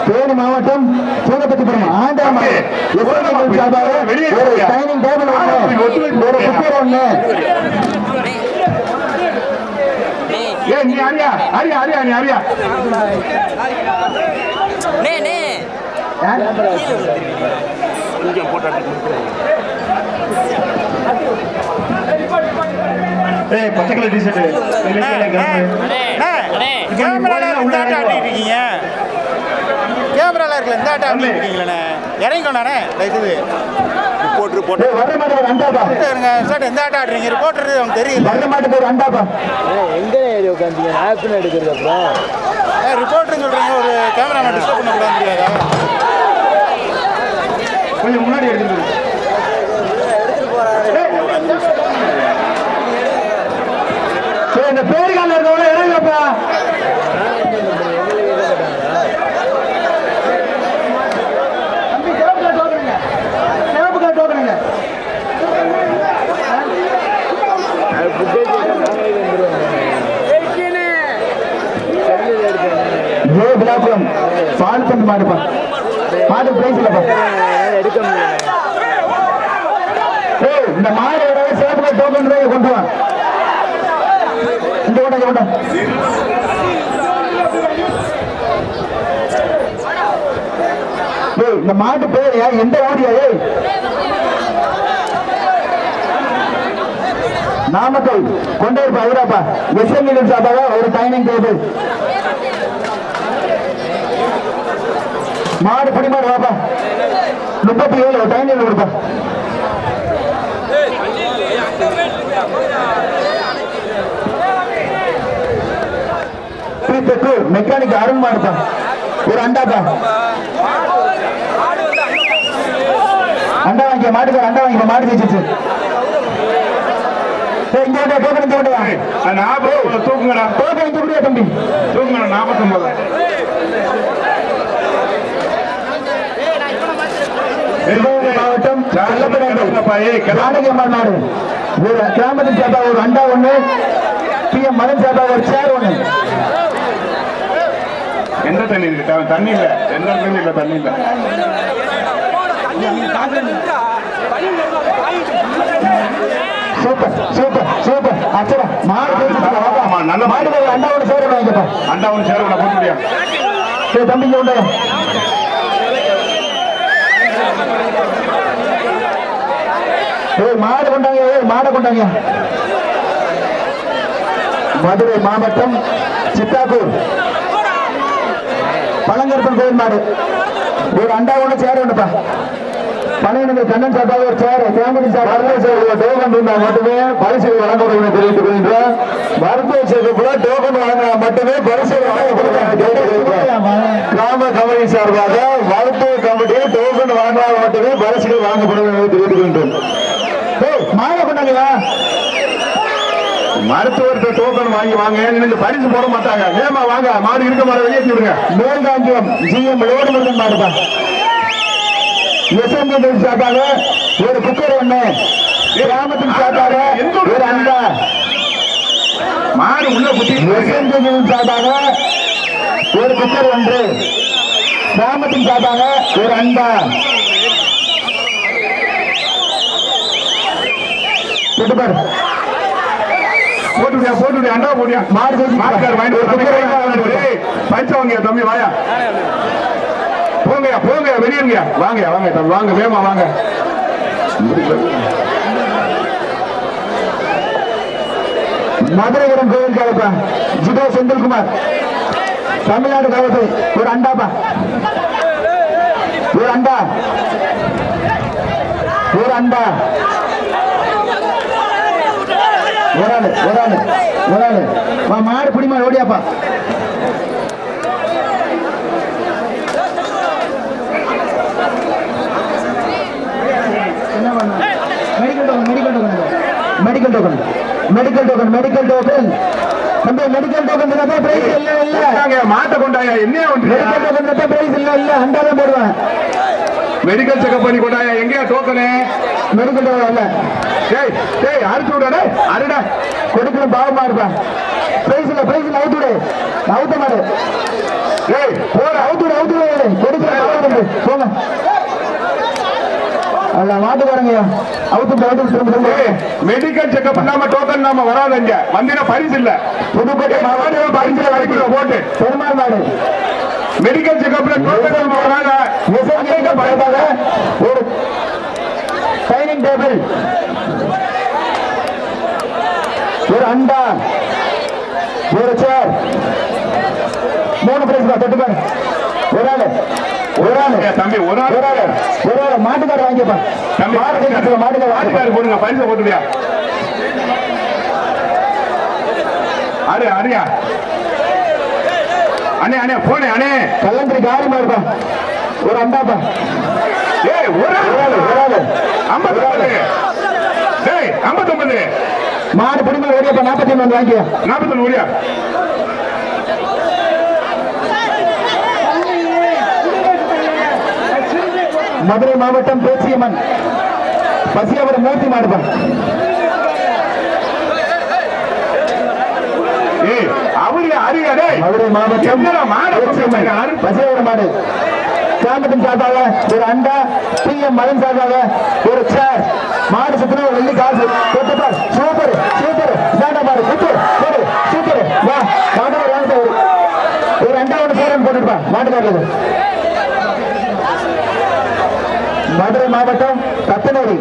தேனி மாவட்டம் சூரப்பட்டிபுரம் ஆண்டாம் dining table ஒரு cooker ஒண்ணு. நீ ஆரியா ஆரியா ஆரியா நீ ஆரியா பச்சை கலர் டிஷர்ட் கேமரால இருக்குல்ல இந்த ஆட்டம் இருக்கீங்களே இறங்கிக்கோண்ணே தயவுசெய்து ரிப்போர்ட்ரு எந்த ஆட்டம் ஆடுறீங்க ரிப்போர்ட்ரு அவங்க தெரியும் எங்க உட்காந்து ஆப்னு எடுக்கிறது அப்புறம் ரிப்போர்ட்ருன்னு சொல்றீங்க ஒரு கேமராமேன் டிஸ்டர்ப் பண்ணக்கூடாது முடியாதா கொஞ்சம் முன்னாடி எடுத்துட்டு இந்த பேருக்கால இருக்கவங்க இறங்கப்பா. பால் பண்ணி மாடுப்பா மாடு பிரைஸ் இல்லப்பா. இந்த மாடு சேப்பு டோக்கன் கொண்டு வா. இந்த ஓட்ட ஓட்ட இந்த மாட்டு பேர் எந்த ஓடியா? நாமக்கல் கொண்டே இருப்பா அவராப்பா. எஸ்எல் சாப்பாக ஒரு டைனிங் டேபிள் மாடு பிடிமாடு வாப்பா. 37 டைனிங் கொடுப்பா. மெக்கானிக் அருண் மாடுப்பா. ஒரு அண்டாப்பா அண்டா வாங்கிய மாட்டுக்கார அண்டா வாங்கி மாடு ஜெயிச்சிச்சு. தூக்குங்கடா தம்பி தூக்குங்கடா 49 மாவட்டம் நாடு ஒரு கிராமத்தின் சார்பா ஒரு அண்டா ஒண்ணு, PM மதன் சார்பா ஒரு சேர் ஒண்ணு. எந்த தண்ணி இருக்கு? தண்ணி இல்ல, எந்த தண்ணி இல்ல, தண்ணி இல்ல. Super super super. அச்சரா மாடு நல்ல மாடு அண்டா ஒண்ணு சேர் வாங்கிப்பா. அண்டா ஒண்ணு சேர் போட முடியும். தம்பிங்க உண்டு மாடு கொண்டாங்க மாடை கொண்டாங்க. மதுரை மாவட்டம் சித்தாக்கூர் பழங்கருப்பன் கோயில் மாடு ஒரு அண்டா ஒண்ணு சேர் ஒண்ணுப்பா. பழைய கண்ணன் சாப்பா ஒரு சேர் ஃபேமிலி டோக்கன் மட்டுமே பரிசு வழங்க தெரிவித்துக் கொள்கின்றோம். மருத்துவ சேர்க்கப்பட டோக்கன் வழங்க மட்டுமே பரிசு கிராம கமிட்டி சார்பாக மருத்துவ கமிட்டி டோக்கன் வழங்காத மட்டுமே பரிசுகள் வழங்கப்படும் என்று தெரிவித்துக் கொள்கின்றோம். மாலை கொண்டாங்களா? மருத்துவர்கிட்ட டோக்கன் வாங்கி வாங்க, பரிசு போட மாட்டாங்க. வேமா வாங்க, மாடு இருக்க மாட வெளியே விடுங்க. மேல்காஞ்சியம் GM லோடு மட்டும் மாடுப்பா. எஸ்எம்பி சார்பாக ஒரு குக்கர் ஒண்ணு, கிராமத்தின் சார்பாக ஒரு அண்டா மாடு உள்ள குத்தி. எஸ்எம்பி சார்பாக ஒரு குக்கர் ஒன்று, கிராமத்தின் சார்பாக ஒரு அண்டா. போட்டு அண்டா போடியா மாடு மாட்டுக்கார் பைசா வாங்க தம்பி வாயா. போங்கயா போங்கயா வெளியங்க வாங்க வாங்க தம்பி வாங்க வேமா வாங்க. மதுரைபுரம் கோயில் காலப்பா. ஜிதோ செந்தில்குமார் தமிழ்நாடு காலத்து ஒரு அண்டாப்பா. ஒரு அண்டா ஒரு அண்டா ஒரு ஆளு மாடு பிடிமா ஓடியாப்பா. Medical token medical token medical token தம்பி மெடிக்கல் டோக்கன் தான் பிரைஸ் இல்ல இல்ல மாட்ட கொண்டாங்க என்ன மெடிக்கல் டோக்கன் தான் பிரைஸ் இல்ல இல்ல அண்டாதான் போடுவேன் மெடிக்கல் செக்அப் பண்ணி கொண்டாயா எங்கேயா டோக்கனு மெடிக்கல் இல்ல டேய் டேய் அறுத்து விடா டேய் அருடா கொடுக்கணும் பாவமா இருப்பா பிரைஸ்ல அவுத்துடு அவுத்த மாடு டேய் போற அவுத்துடு கொடுக்கணும் போங்க அல்ல மாட்டுக்காரங்க அவுத்து மெடிக்கல் செக்அப் இல்லாம டோக்கன் நாம வராதுங்க வந்தீங்கன்னா பரிசு இல்ல புதுக்கோட்டை மாவட்டம் பரிசு கிடைக்கிற போட்டு பெருமாள் மாடு மெடிக்கல் செக்அப்ல டோக்கன் நாம வராத ஒரு டைனிங் டேபிள் ஒரு அண்டா ஒரு சேர் 3 பிரைஸ் தொட்டுப்பாரு ஒரு ஆளு தம்பி ஒரு ஆளு மாட்டுக்கார வாங்கிப்பா தம்பி மாட்டுக்காரு போடுங்க பரிசை போட்டுவியா அரியா அண்ணே போனே அண்ணே கல்லந்திரி காரி மாடுப்பா ஒரு அண்டாப்பா ஏய் ஒரு ஆளு 59 மாடு பிடிமல் ஓடியாப்பா 41 வாங்கியா 41 ஓடியா மதுரை மாவட்டம் பேச்சியம்மன் பசியாவரம் மூர்த்தி மாடுப்பா மதுரை மாவட்டம் பசியாவரம் மாடு சாம்பத்தின் சார்பாக ஒரு அண்டா PM மதன் சார்பாக ஒரு சேர் மாடு சுத்தின ஒரு வெள்ளி காசு சூப்பர் மாடு சூப்பர் வா மாடு ஒரு அண்டா ஒன்று சேரன் போட்டுப்பா மாட்டுக்காரர்கள் மதுரை மாவட்டம் கத்தனூரி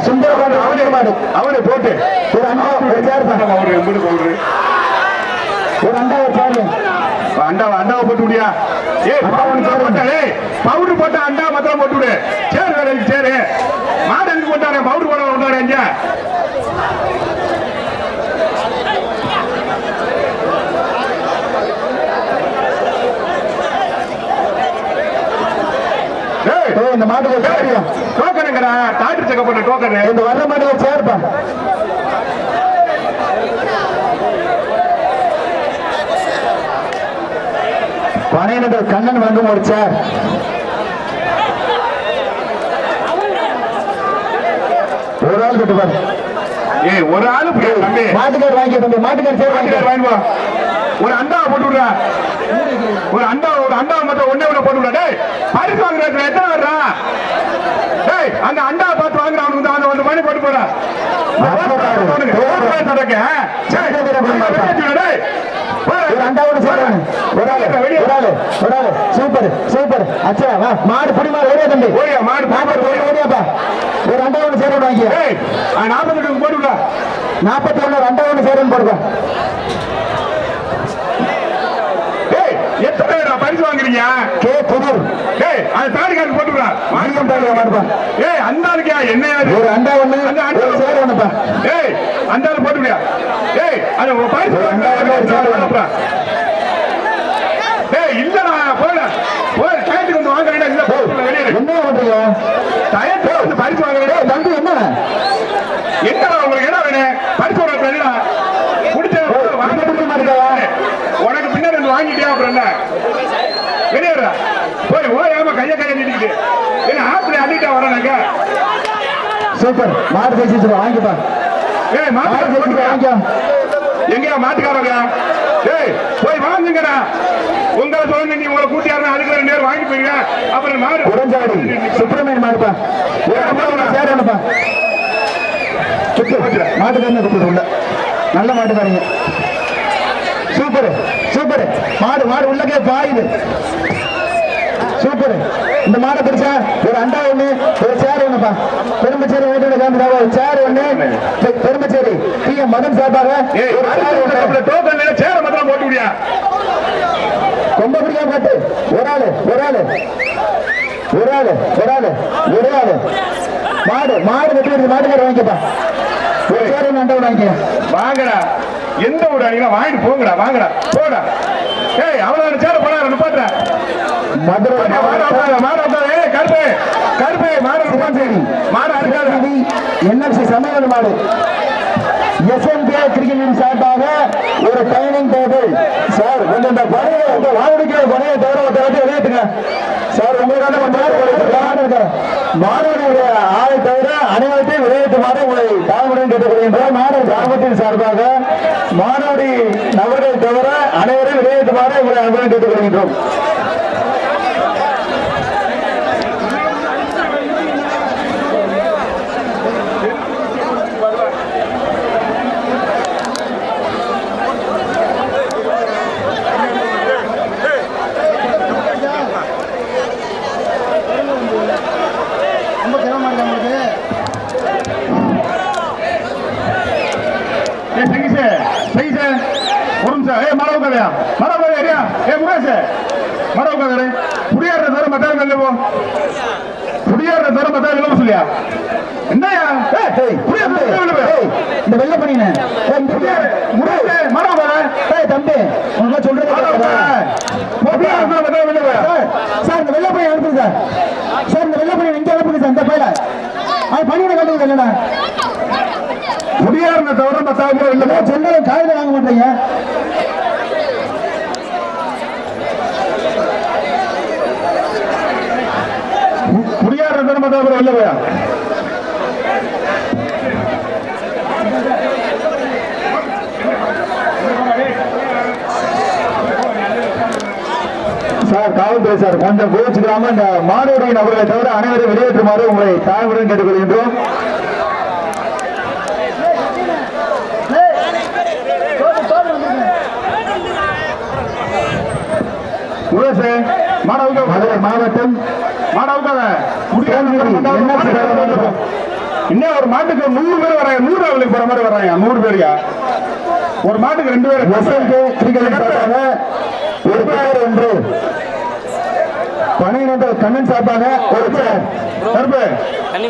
சுந்தரபாடு அவனை போட்டு ஒரு அண்டா ஒரு சேர் அண்டாவை போட்டு விடியா பவுடர் போட்ட அண்டா மாத்திரம் போட்டு விடு சேரு மாடு எதுக்கு போட்டாரு பவுடர் போட விட்டாரு இங்க இந்த மாட்டுக்கு டோக்கனுங்கடா டாக்டர் செக்அப் பண்ண டோக்கனு இந்த வர்ற மாட்டுக்கு சேர்ப்பா பனையனூர் கண்ணன் வாங்கும் ஒரு சேர் ஒரு ஆள் கட்டுப்பாரு ஒரு ஆளு தம்பி மாட்டுக்கார் வாங்கி தம்பி மாட்டுக்கார் சேர் வாங்கிடுவா ஒரு அண்டாவை போட்டு விடுறா ஒரு அண்டாவை மட்டும் ஒன்னே போட்டு விடா டேய் பரிசு வாங்குற எத்தனை வர்றா டேய் அந்த அண்டாவை பார்த்து வாங்குற அவனுக்கு அந்த 1 மணி போட்டு போறா சூப்பர் அச்சா மாடு புடிமா ஓடியா தம்பி ஓடியாப்பா ஒரு அண்டா ஒன்று சேரன் வாங்கிய 40 போட்டு விடா 41 அண்டா ஒன்று சேரன் போடுவா எத்தனை பரிசு வாங்குறீங்க கே புதூர் அது தாடிக்காரன் போட்டுடா மாணிக்கம் தாடியா மாடுப்பா அந்த ஆளுக்கா என்ன ஒரு அண்டா ஒண்ணு அந்த அண்டா சேர் ஒண்ணுப்பா அந்த ஆளு போட்டுவியா அது பரிசு இல்லடா போல டயத்துக்கு வந்து வாங்குறேன் இல்ல வெளியே என்ன பண்றீங்க டயத்துக்கு வந்து பரிசு வாங்குறேன் தம்பி என்ன என்னடா உங்களுக்கு என்ன வேணும் பரிசு வாங்குறா குடிச்ச உனக்கு பின்னாடி வந்து வாங்கிட்டியா அப்புறம் என்ன வெளியேறா போய் ஓயாம கைய நீட்டிக்கிட்டு என்ன ஆப்பிள அள்ளிட்டா வரானாங்க சூப்பர் மாடு பேசிட்டு வாங்கிப்பா மாடு வாங்க எங்கயா மாட்டுக்காரங்க போய் வாங்குங்கடா உங்களை சொல்லுங்க நீ உங்களை கூட்டியாரு அதுக்கு 2 பேர் வாங்கி போயிருங்க அப்புறம் மாடு உடஞ்சாடி சுப்பிரமணியன் மாடுப்பா சேரப்பா மாட்டுக்காரங்க கொடுத்துருல நல்ல மாட்டுக்காரங்க சூப்பர் மாடு உள்ளக்கே பாயுது சூப்பர் இந்த மாடை பிடிச்சா ஒரு அண்டா ஒண்ணு ஒரு சேர் ஒண்ணுப்பா பெரும்பச்சேரி ஒரு சேர் ஒண்ணு பெரும்பச்சேரி PM மதன் சார்பாக சேர மாத்திரம் போட்டு முடியா கொம்ப பிடிக்காம பாட்டு ஒரு ஆளு மாடு வெட்டி வருது மாட்டுக்கார வாங்கிப்பா ஒரு சேர் ஒண்ணு அண்டா ஒண்ணு வாங்கிக்க வாங்கடா எந்த ஒரு அணிகளா வாங்கிட்டு போங்கடா வாங்கடா போடா அவ்வளவு சேர போனா நிப்பாட்டுற மதுரை கருப்பே மாடு NFC சமையல் மாடு எஸ்என்பி கிரிக்கெட்டின் சார்பாக ஒரு டைனிங் டேபிள். சார் கொஞ்சம் இந்த பணியை உங்க வாழ்க்கைய பணியை தவிர வெளியேற்றுங்க சார். உங்களுக்கான மாணவனுடைய ஆளை தவிர அனைவரையும் வெளியேற்றுமாறு உங்களை தாழ்வுடன் கேட்டுக்கொள்கின்றோம். மாணவ கிராமத்தின் சார்பாக மாணவடி நபர்களை தவிர அனைவரையும் வெளியேற்றுமாறு உங்களை அன்புடன் கேட்டுக்கொள்கின்றோம். இந்த வெள்ள பண்ணின தம்பி உங்க சொல்றது சார். இந்த வெள்ள பையன் அனுப்புது சார். சார் இந்த வெள்ள பையன் எங்க அனுப்புது சார்? இந்த பையில அது பணியிட கட்டுறது இல்லைண்ணா. முடியாத தவிர மத்தாவது இல்லை சொன்னதை காலையில் வாங்க மாட்டீங்க. முடியாத தவிர மத்தாவது இல்லையா? சார் காவல்துறை சார் கொஞ்சம் கோச்சுக்கிறாம இந்த மாணவர்களின் நபர்களை தவிர அனைவரும் வெளியேற்றுமாறு உங்களை தாழ்வுடன் கேட்டுக்கொள்கின்றோம். மதுரை மாவட்டம் இன்னும் ஒரு மாட்டுக்கு 100 பேர் வராங்க. 100 அவங்களுக்கு போற மாதிரி வர்றாங்க. 100 பேரியா ஒரு மாட்டுக்கு 2 பேர். ஒரு பேர் ஒன்று பணியினர் கண்ணன் சார்பாக ஒரு பேர்.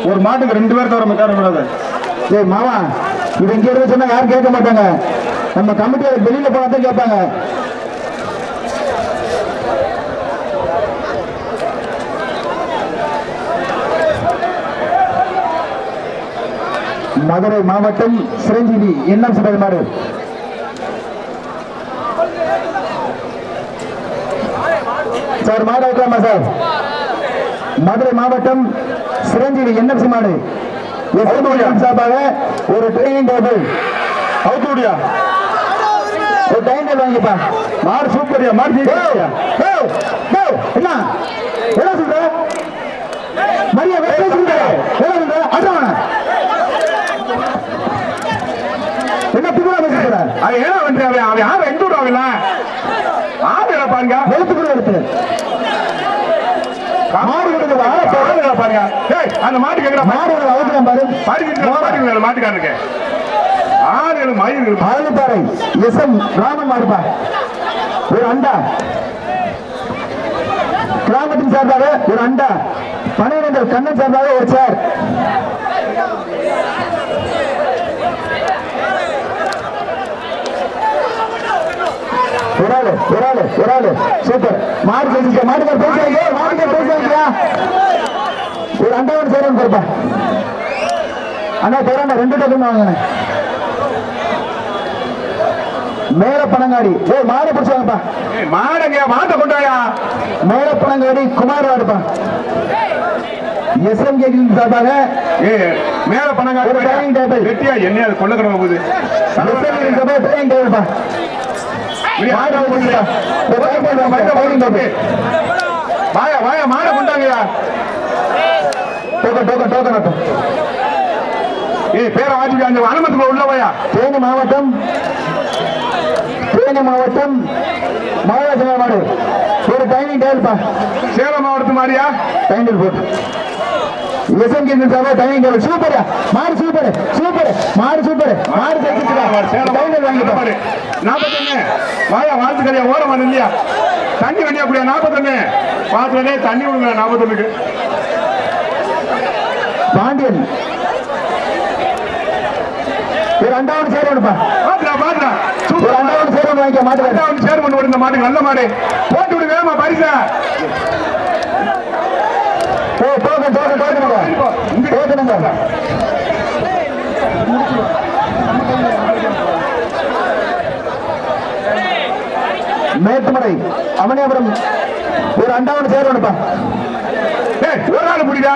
ஒரு மாட்டுக்கு 2 பேர் தவிர மக்கார. ஏய் மாமா, இது இங்க இருந்து சொன்னா யாரும் கேட்க மாட்டாங்க. நம்ம கமிட்டியில வெளியில போனா தான் கேட்பாங்க. மதுரை மாவட்டம் சிரஞ்சீவி எண்ணம் சுடமாறு. சார் மாடு வைக்கலாமா சார்? மதுரை மாவட்டம் சிரஞ்சீவி எண்ணம் மாடு சார்பாக ஒரு ட்ரைனிங் டேபிள். அவுத்துடியா ஒரு ட்ரைனிங் டேபிள் வாங்கிப்பா. மாடு சூப்பரியா மாடு. என்ன என்ன சொல்ற மரியா? என்ன சொல்ற அதான் என்ன புதுவா பேசுற? அது ஏன் வந்து அவன் யாரும் எந்த விடுவாங்கல்ல ஆறு பாருங்க. வெளுத்து கூட எடுத்து மாடு பாருங்க. அந்த மாட்டு கேட்கிற மாடு அவுத்துறான் பாரு. மாட்டுக்காரனுக்கு ஆறு மயில் ஆளுப்பாறை எஸ்எம் ராமன் மாடுப்பா. ஒரு அண்டா கிராமத்தின் சார்பாக ஒரு அண்டா. பணியிடங்கள் கண்ணன் சார்பாக ஒரு சேர். ஒரு ஆளு சூப்பர். மாடு பேசிக்க மாட்டுக்கார் பேசுவாங்க. ஒரு அண்டாவோட சேரன் பொறுப்பா. அண்ணா தோறாண்டா 2 டக்குன்னு வாங்க. மேல பனங்காடி மாடை பிடிச்சாங்கப்பா. மாடுங்க மாட்டை கொண்டாயா. மேல பனங்காடி குமார் வாடுப்பா. எஸ்எம்கே சார்பாக மேல பனங்காடி டைனிங் டேபிள். வெட்டியா என்ன அது கொள்ள கிடக்க போகுது. டைனிங் டேபிள்ப்பா. வாயா மாடை கொண்டாங்கயா. பேர வாஜி அந்த அனுமத்துக்குள்ள உள்ளவையா. தேனி மாவட்டம் மகாராஜா மாடு ஒரு டைனிங் டேபிள்ப்பா. சேலம் மாவட்டத்து மாதிரியா டைனிங் போட்டு எஸ்எம்கே டைனிங் டேபிள். சூப்பரா மாடு. சூப்பர் மாடு. டைனிங் வாங்கிப்பா. 41 வாயா வாழ்த்துக்கறியா ஓரமா இல்லையா. தண்ணி வண்டியா கூடிய 41 பாத்துலே தண்ணி விடுங்க. 41க்கு பாண்டியன் ஒரு அண்டாவோட சேர் ஒண்ணுப்பா. பாத்துடா ஒரு அண்டாவோட சேர் ஒண்ணு வாங்கிக்க மாட்டேன். அண்டாவோட சேர் பண்ணி விடுங்க. மாட்டுக்கு நல்ல மாடு போட்டு விடு வேமா பரிசா. டோக்கன் மதுரை அமனியாபுரம் ஒரு அண்டாவோட சேரணும்ப்பா. ஒரு ஆள் புடிடா,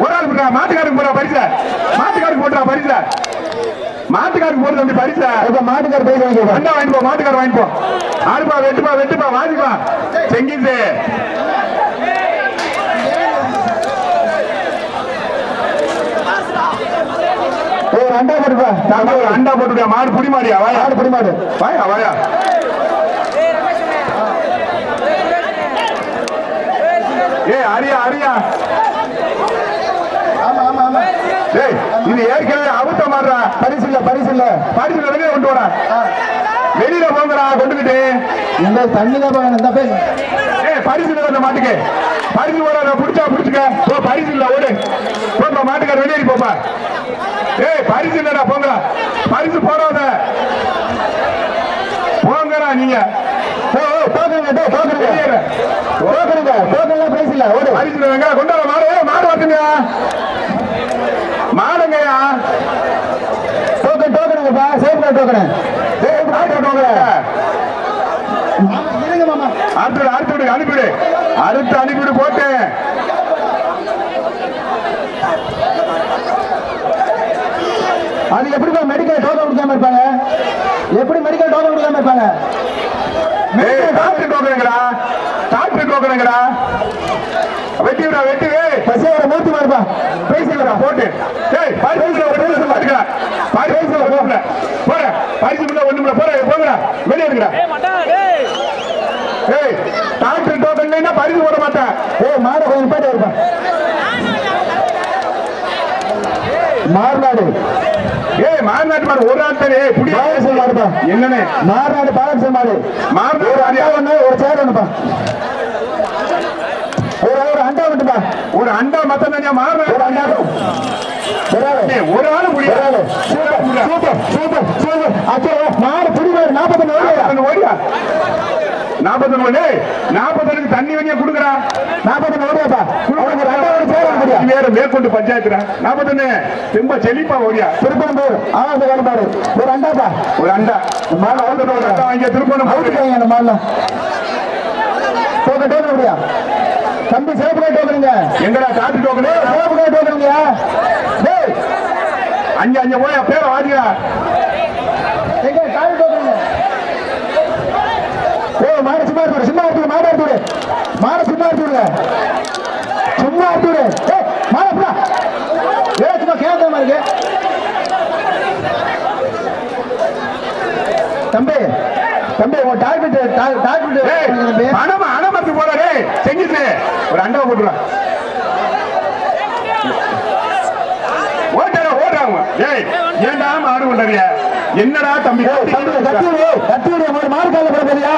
ஒரு ஆள் புடிடா. மாட்டுக்காருக்கு போடுறா பரிசு, மாட்டுக்காருக்கு போடுறா பரிசு, மாட்டுக்காருக்கு போடுறது அப்படி பரிசு. மாட்டுக்கார பைசா வாங்கிப்பா. அண்டா வாங்கிப்போ, மாட்டுக்கார வாங்கிப்போ. ஆறுப்பா வெட்டுப்பா வெட்டுப்பா வாங்கிப்பா. செங்கிசு ஒரு அண்டா போட்டுப்பா. ஒரு அண்டா போட்டுவியா. மாடு புடி மாடியா? வாயா மாடு புடி மாடு. வாயா வாயா. அரியா அரியா. ஆமா ஆமா ஆமா. ஏய் இது ஏற்கனவே அவுத்த மாடுறா. பரிசு இல்ல பரிசு இல்ல. பரிசுல வெளியே கொண்டு வரா. வெளியில போங்கடா கொண்டுகிட்டு. இந்த தண்ணி தான் போறாங்க இந்த பேர். பரிசு இல்ல அந்த மாட்டுக்கு. பரிசு போட புடிச்சா புடிச்சுக்க. போ பரிசு இல்ல ஓடு. போப்பா மாட்டுக்கார வெளியேறி போப்பா. பரிசு இல்லடா போங்கடா. பரிசு போடாத போங்கடா நீங்க. டோக்கனுங்க பிரைஸ் இல்ல ஓடு. பரிசு இல்ல கொண்டு வர மாடு. மாடு வாத்துங்க மாடுங்கயா. டோக்கனுங்கப்பா. Safe token. இருங்க மாமா. அறுத்துடு அனுப்பிடு. அறுத்து அனுப்பிடு போட்டு. அது எப்படிப்பா மெடிக்கல் டோக்கன் கொடுக்காம இருப்பாங்க? எப்படி மெடிக்கல் டோக்கன் கொடுக்காம இருப்பாங்க? Doctor டோக்கனுங்கடா, doctor டோக்கனுங்கடா. வெட்டிவிடா வெட்டி. பசியார மூர்த்தி மாறுப்பா. பேசிக்கிறா போட்டு. பரிசு மாட்டுக்கா. பரிசு போற பரிசு ஒண்ணுல போற போங்கடா வெளியே இருக்குடா. டாக்டர் டோக்கன் இல்லைன்னா பரிசு போட மாட்டேன். மாட கொஞ்சம் பாட்டு இருப்பா. மாறுநாடு. மாறுநாட்டு மாடு ஒரு ஆள் தானே. பாலகிருஷ்ணன் மாடுப்பா. என்னன்னு மாறுநாடு பாலகிருஷ்ணன் மாடு. மாறுநாடு அண்டா ஒண்ணு ஒரு சேர் ஒண்ணுப்பா. ஒரு அண்டா மட்டுப்பா. ஒரு அண்டா மத்த தனியா மாறுநாடு. ஒரு அண்டா ஒரு ஆளு முடியாது. மாடு புடிவாரு. 41 ஓடியா. 41 தண்ணி வண்டியா கொடுக்குறா. 41 ஓடியாப்பா. வேற மேற்கொண்டு பஞ்சாயத்து 41 ரொம்ப செழிப்பா ஓடியா. திருப்பனம்பூர் ஆவாச வேலைப்பாடு. ஒரு அண்டாப்பா. ஒரு அண்டா வாங்க திருப்பணம் அந்த மாடல டோக்கன் ஓடியா. தம்பி சேப்பு காய் டோக்கனுங்க. எங்கடா காட்டு டோக்கனு? சேப்பு காய் டோக்கனுங்க. அங்க போய் பேரை வாதியா. எங்க காய் டோக்கனுங்க. மாடு சும்மா எடுத்துடு. சும்மா எடுத்துடு. மாடு எடுத்துடு. மாடு சும்மா எடுத்துடுங்க. சும்மா எடுத்துடு. மாடு புடா. சும்மா கேட்காம இருக்கு. தம்பி தம்பி உன் டாக்டர் அனமத்து போட செஞ்சுட்டு ஒரு அண்டா போட்டுருவா. ஓடுறாங்க. ஏன்டா மாடு கொண்டாடிய? என்னடா தம்பி கத்திவிடியா. மாடு கால போட போறியா?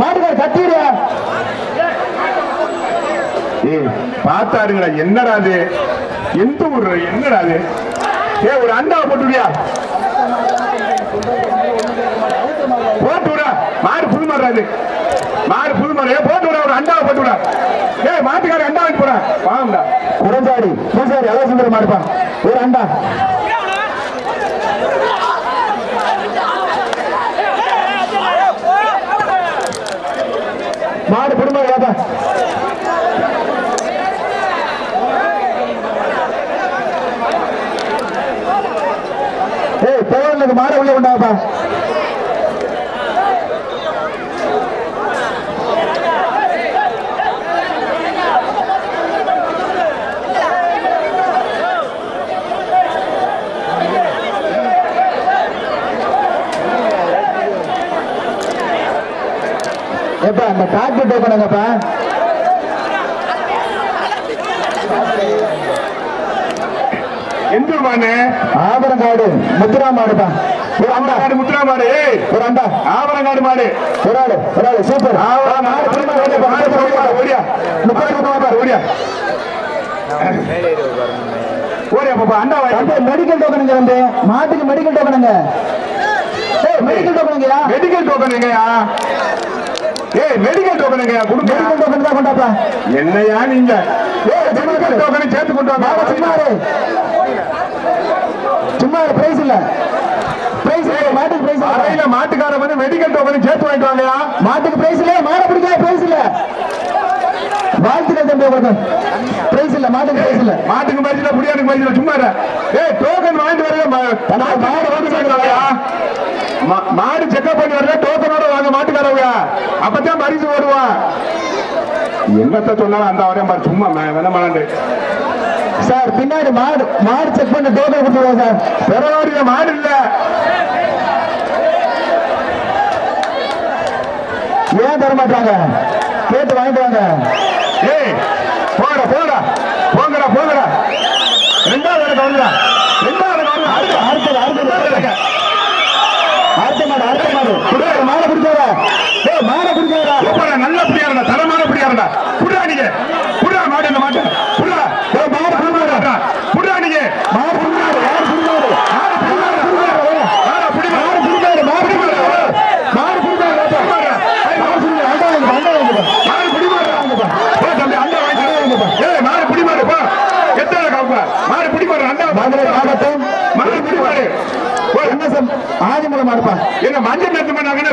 மாடுகார் கத்திவிடியா. பார்த்தாருங்களா. என்னடா அது? எந்த ஊர்? என்னடா அது? ஒரு அண்டா போட்டுவியா? போட்டு விடா. மாடு புது மாடுறாது. மாடு புது மாடு. போட்டு விட. ஒரு அண்டாவை போட்டு விடா. மாட்டுக்கார அண்டா வாங்கி போடா. வாங்கடா. குரஞ்சாடி பூசாரி எல்லாம் சுந்தர மாடுப்பா. ஒரு அண்டா. மாடு குடும்பம் ஏப்பா. போவனுக்கு மாடு உள்ள உண்டாப்பா. ஏப்பா அந்த டாக்டர் டோக்கனுங்கப்பா. எந்த மாடு? ஆபரங்காடு முத்துரா மாடுப்பா. ஒரு அண்டா. முத்துரா மாடு. ஒரு அண்டா. ஆபரங்காடு மாடு. ஒரு ஆளு சூப்பர். ஓடியா ஓடியா ஓடியா பாப்பா. அண்டா மெடிக்கல் டோக்கனுங்க. வந்து மாட்டுக்கு மெடிக்கல் டோக்கனுங்க. மெடிக்கல் டோக்கனுங்கயா. மெடிக்கல் டோக்கனுங்கயா. மெடிக்கல் டோக்கனுங்கயா. மெடிக்கல் டோக்கன் தான் கொண்டாப்பா. என்னையா நீங்க மெடிக்கல் டோக்கனை சேர்த்து கொண்டு வாங்க. சும்மா பிரைஸ் இல்ல. பிரைஸ் மாட்டுக்கு பிரைஸ் அறையில மாட்டுக்கார வந்து மெடிக்கல் டோக்கன் சேர்த்து வாங்கிட்டு வாங்கயா. மாட்டுக்கு பிரைஸ் இல்ல, மாட பிடிக்காத பிரைஸ் இல்ல. வாழ்த்துக்கள் தம்பி, உங்களுக்கு பிரைஸ் இல்ல, மாட்டுக்கு பிரைஸ் இல்ல. மாட்டுக்கு பரிசுல புடியானுக்கு பரிசுல சும்மா இரு. ஏய் டோக்கன் வாங்கிட்டு வரல மாடு வந்து வாங்கலையா. மாடு செக்அப் பண்ணி வரல, டோக்கனோட வாங்க மாட்டுக்காரவங்க, அப்பதான் பரிசு ஓடுவான். என்னத்த சொன்னாலும் அந்த வரையும் பாரு, சும்மா வேணாமாண்டு சார். பின்னாடி மாடு செக் பண்ண டோக்கன் கொடுத்துருவோம் சார். பெறவாடிய மாடு இல்ல, ஏன் தர மாட்டாங்க? கேட்டு வாங்கிட்டு வாங்க. ஏய் போடா போடா போங்கடா போங்கடா. ரெண்டாவது கவுண்டா, ரெண்டாவது அடுத்த மாடு மாடை பிடிச்சாரா? மாடை பிடிச்சாரா? நல்ல பிடியாருடா, தரமான பிடியாருடா. புடா நீங்க புடா மாடு, இந்த மாட்டு புடா மாடு புடிமாடா, புடா நீங்க மாடு புடிமாடு, யார் புடிமாடு? மாடு புடிமாடு, மாடு புடிமாடு, மாடு புடிமாடு, மாடு புடிமாடு, மாடு புடிமாடு, மாடு புடிமாடு. மாடு புடிமாடு போ தம்பி, அண்டா வாங்கிட்டு. ஏய் மாடு புடிமாடு போ, எத்தனை காப்பா மாடு புடிமாடு, அண்டா மாவட்டம் மாடு புடிமாடு. ஆதிமூலம் மாடுப்பா. எங்க மஞ்சள் நேரத்து பண்ணாங்கன்னா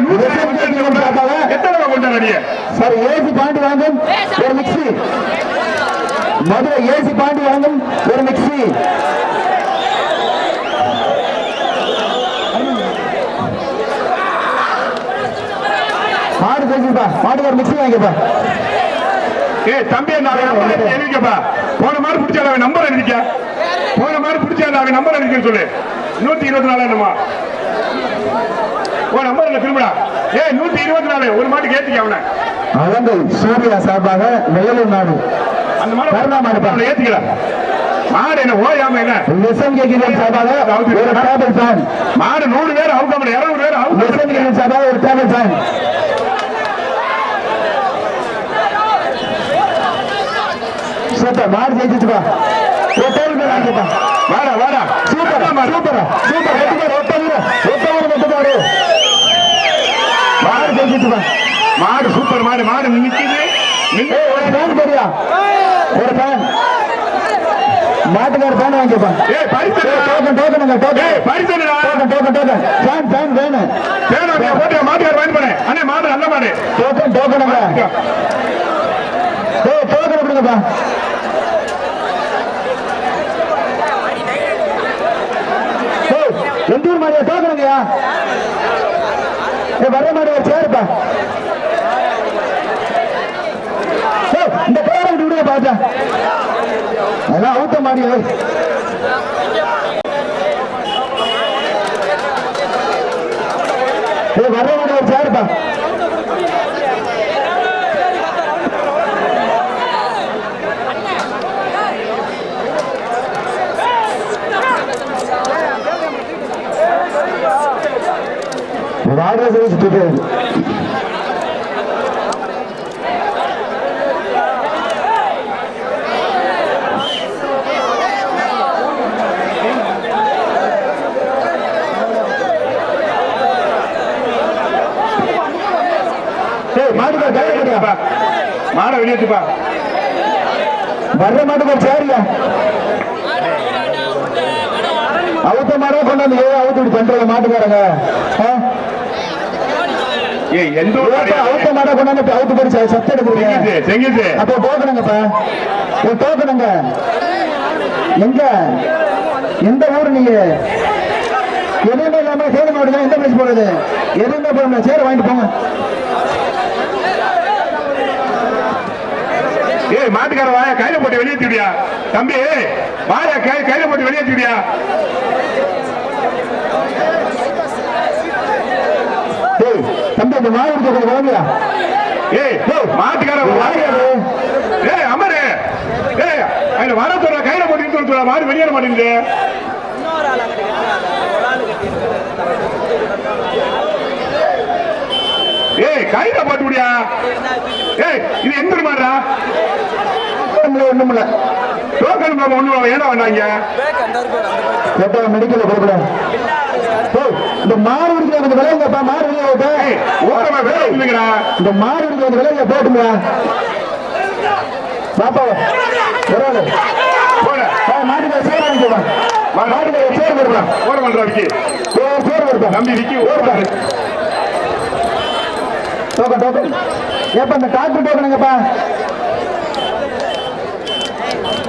எத்தனை கொண்டாடிய சார். ஏசி பாண்டி வாங்கும் ஒரு மிக்சி, மதுரை ஏசி பாண்டி வாங்கும் ஒரு மிக்சி. மாடு பேசிப்பா, மாட்டுக்கு ஒரு மிக்சி வாங்கிப்பா. ஏய் தம்பி, எழுதிக்கப்பா. போன மாதிரி பிடிச்சால நம்பர் எழுதிக்க, போன மாதிரி பிடிச்சால அவன் நம்பர் எழுதிக்க சொல்லு. 124 என்னமா ஓ நம்பர் இல்ல திரும்படா. ஏய் 124 ஒரு மாட்டுக்கு ஏத்திக்க அவனை. அவங்கள் சூர்யா சார்பாக மேலூர் நாடு அந்த மாடு ஏத்திக்கல. மாடு என்ன ஓயாம என்ன சார்பாக ஒரு டேபிள் ஃபேன். மாடு 100 பேர் அவுட், 200 பேர் அவுட் சார்பாக ஒரு டேபிள் ஃபேன். சூப்பர், மாடு ஜெயிச்சுப்பா. வாடா வாடா, சூப்பர் சூப்பர் சூப்பர். மாடு ஜெயிச்சுப்பா. மாடு சூப்பர் மாடு, மாடு நிக்குது. ஒரு ஃபேன் தெரியா, ஒரு ஃபேன் மாட்டுக்கார ஃபேன் வாங்கிப்பா. ஏய் பரிசு டோக்கன் டோக்கனுங்க, டோக்கன். ஏய் பரிசு token token token fan fan வேணும். வேணும் போட்டு மாட்டுக்கார வாங்கி போறேன். அண்ணே மாடு நல்ல மாடு. டோக்கன் டோக்கனுங்க. ஏய் டோக்கன் கொடுங்கப்பா. எந்த ஊர் மாடியா டோக்கனுங்கயா? வர்ற மாடு சேருப்பா. இந்த பேரை விடுங்க பாத்தா, அதான் அவுத்த மாடி. வர்ற மாடு சேருப்பா. ராஜா சுட்டு மாட வெளியேற்றுப்பா. வர்ற மாட்டுக்கு ஒரு சேரியா அவுத்த மாடா கொண்டாந்து அவுத்து பண்ற மாட்டுக்காரங்க. எந்த அவுத்த மாடா கொண்டாந்து அவுத்து போய் சத்த எடுக்கிறீங்க. அப்போ டோக்கனுங்கப்பா, டோக்கனுங்க. எங்க எந்த ஊரு நீங்க? எதுவுமே இல்லாம சேலம் மாவட்டம் எந்த பிளேஸ் போறது? எதுவுமே போக சேர வாங்கிட்டு போங்க. ஏய் மாட்டுக்கார வாய கையில போட்டு வெளியேற்றியா தம்பி, வாய கையில போட்டு வெளியேற்றியா. தம்பி அந்த மாடு கொஞ்சம் வாங்கியா. ஏய் மாட்டுக்கார ஏய் அமரு, ஏய் அதுல வர சொல்ற கையில போட்டு சொல்ல, மாடு வெளியேற மாட்டேங்குது. ஏய் கையில போட்டு விடியா. ஏய் இது எந்த மாடுறா? ஒண்ணுமில்ல, டோக்கன் ஒண்ணு ஏன்னா வந்தாங்க மெடிக்கல் கொடுக்கூடாது. இந்த மாடு இருக்கிற விலைங்கப்பா, மாடு வெளியே ஓரமா வேலை இல்லைங்கிறா. இந்த மாடு இருக்கிற விலைங்க போட்டுங்க பாப்பா. மாட்டுக்கார சேர் வாங்கிக்கோங்க, மாட்டுக்கார சேர் வருவா ஓட பண்றா விக்கி ஒரு சேர் வருவா தம்பி விக்கி ஓடுப்பா டோக்கன் டோக்கன் ஏப்பா இந்த டாக்டர் டோக்கனுங்கப்பா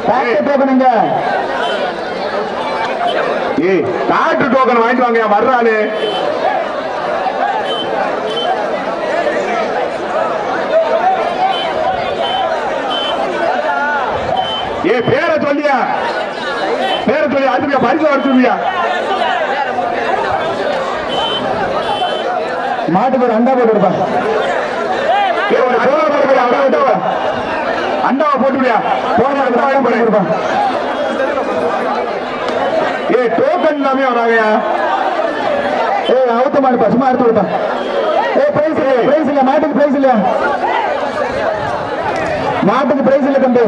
டாக்டர் டோக்கனுங்க ஏய் டாக்டர் டோக்கன் வாங்கிட்டு வாங்க வர்றாளு ஏ பேரை சொல்லியா பேரை சொல்லி அதுக்கு பரிசு வச்சுருவியா மாட்டுக்கு ஒரு அண்டா போட்டு இருப்பா அண்டாவை போட்டுவியா போடுப்பா ஏ டோக்கன் எல்லாமே வராங்கயா ஏ அவுத்த மாடுப்பா சும்மா எடுத்து விடுப்பா ஏ பிரைஸ் இல்ல பிரைஸ் இல்ல மாட்டுக்கு பிரைஸ் இல்ல மாட்டுக்கு பிரைஸ் இல்ல தம்பி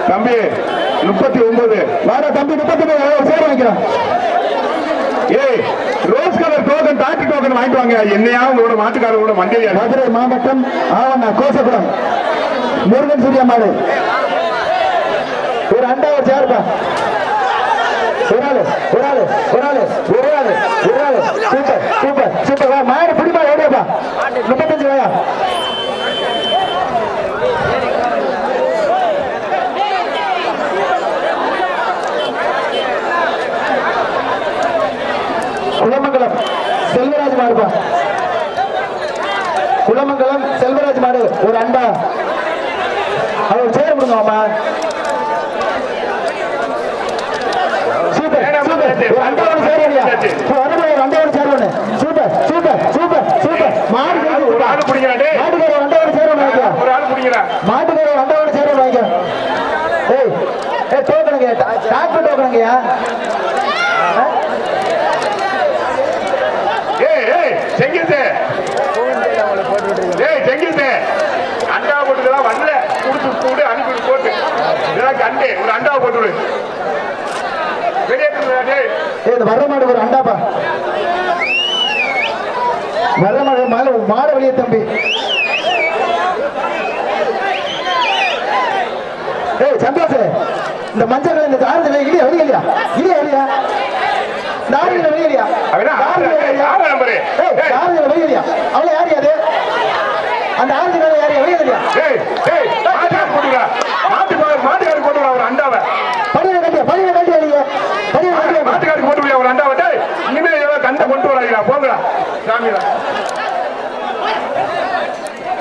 தம்பி 39 வாடா தம்பி 39 சேர் வாங்கிக்கிறேன் ஏய் rose colour token doctor token வாங்கிட்டு வாங்க என்னையா உங்களோட மாட்டுக்காரங்களோட மண்டியா மதுரை மாவட்டம் ஆவண்ணா கோசபுரம் முருகன் சூர்யா மாடு ஒரு அண்டா ஒரு சேர்ப்பா ஒரு ஆளு சூப்பர் சூப்பர் சூப்பர் வா மாடு பிடிப்பா ஓடியாப்பா 35 வாயா குலமங்கலம் செல்வராஜ் மாடுப்பா குலமங்கலம் செல்வராஜ் மாடு ஒரு அண்டா அவர் சேர் கொடுங்க அம்மா சூப்பர் சூப்பர் ஒரு அண்டாவோட சேரடியா ஒரு அண்டாவோட சேரணும் சூப்பர் சூப்பர் சூப்பர் சூப்பர் மாடு ஒரு ஆளு பிடிக்கிறா டேய் மாட்டுக்கு ஒரு அண்டாவோட சேரணும் வாங்கிக்க ஒரு ஆளு பிடிக்கிறா மாட்டுக்கு ஒரு அண்டாவோட சேரணும் வாங்கிக்க ஏய் ஏ டோக்கனுங்க டாக்டர் டோக்கனுங்கயா செங்கிட்டு ஏய் செங்கிட்டு அண்டா போட்டுதான் வரல குடுத்து கூடு அனுப்பி போட்டு இதெல்லாம் கண்டே ஒரு அண்டா போட்டு வெளியே இந்த வர்ற மாடு ஒரு அண்டாப்பா வர்ற மாடு மாட வெளியே தம்பி ஏய் சந்தோஷ் இந்த மஞ்சள் இந்த ஆறுதல் இல்லையா வெளியா இல்லையா இல்லையா நாரில வெளியலையா யாரா நம்பரு நாரில வெளியலையா அவள யாரு அது அந்த ஆறுதல் யாரு வெளியலையா ஏய் ஏய் மாட்டுக்காரருக்கு போட்டுடா ஒரு அண்டாவை படிய கட்டி அடிங்க மாட்டுக்காரருக்கு போட்டுவியா ஒரு அண்டாவை டேய் இனிமே ஏதோ கண்டை கொண்டு வராங்களா போங்கடா சாமிடா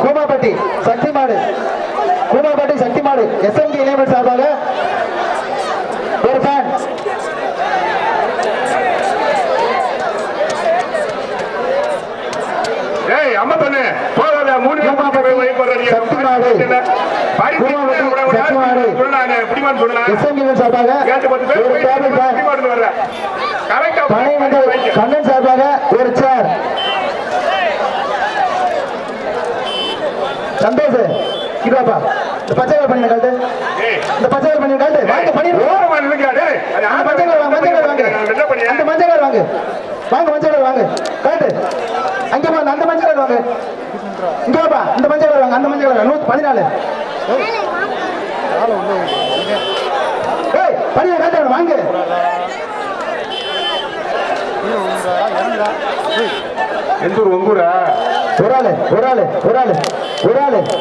கூமாப்பட்டி சக்தி மாடு எஸ்எம்டி இளைஞர் சார்பாக ஒரு ஃபேன் ஏய் அம்மா பண்ணு போகாத மூணு கண்ணன் சார்பாக ஒரு சேர் சந்தோஷ் இதாப்பா இந்த பச்சை பண்ணி காட்டு இந்த பச்சை பண்ணி காட்டு வாங்க பண்ணி அந்த மஞ்சள் வாங்க வாங்க மஞ்சள் வாங்க காட்டு அங்கே அந்த மஞ்சள் வாங்க இங்கப்பா இந்த மஞ்சள் வாங்க அந்த மஞ்சள் 114 ஏய் படிய காட்டு வாங்க எந்தூர் உங்கூரா ஒரு ஆளு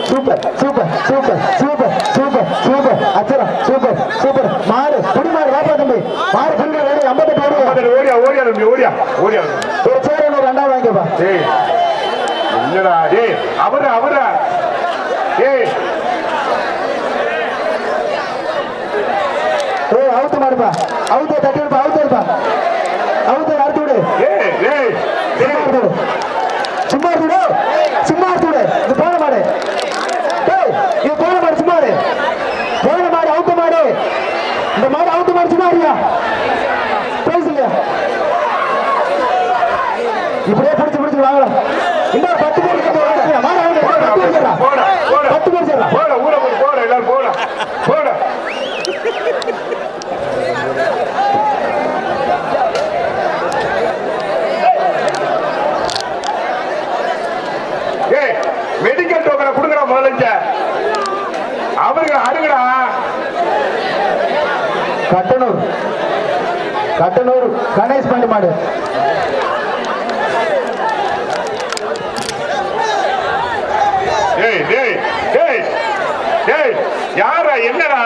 சூப்பர் அச்சரா சூப்பர் மாடு புடி மாடு வாப்பா தம்பி மாடு புடி மாடு 58 ஓடியா ஒரு சேர் ஒரு ரெண்டா வாங்கிப்பா டேய் என்னடா டேய் அவரா ஏய் அவுத்து மாடுப்பா அவுத்து தட்டி விடுப்பா அவுத்து அறுத்து விடு ஏய் சும்மா இருந்துடு இது போன மாடு இது போன மாடு சும்மா போன மாடு அவுத்த மாடு இந்த மாடு அவுத்த மாடு சும்மா இருக்கியா பேசுங்க இப்படியே பிடிச்சு வாங்கலாம் இந்த 10 பேர் போட ஊர போட எல்லாரும் போட மெடிக்கல் டோக்கனை கொடுங்கடா முதல்ல அவருக்கு அடுங்கடா கட்டணூர் கட்டனூர் கணேஷ் பாண்டி மாடு. டேய் டேய் டேய் டேய் யாரா என்னடா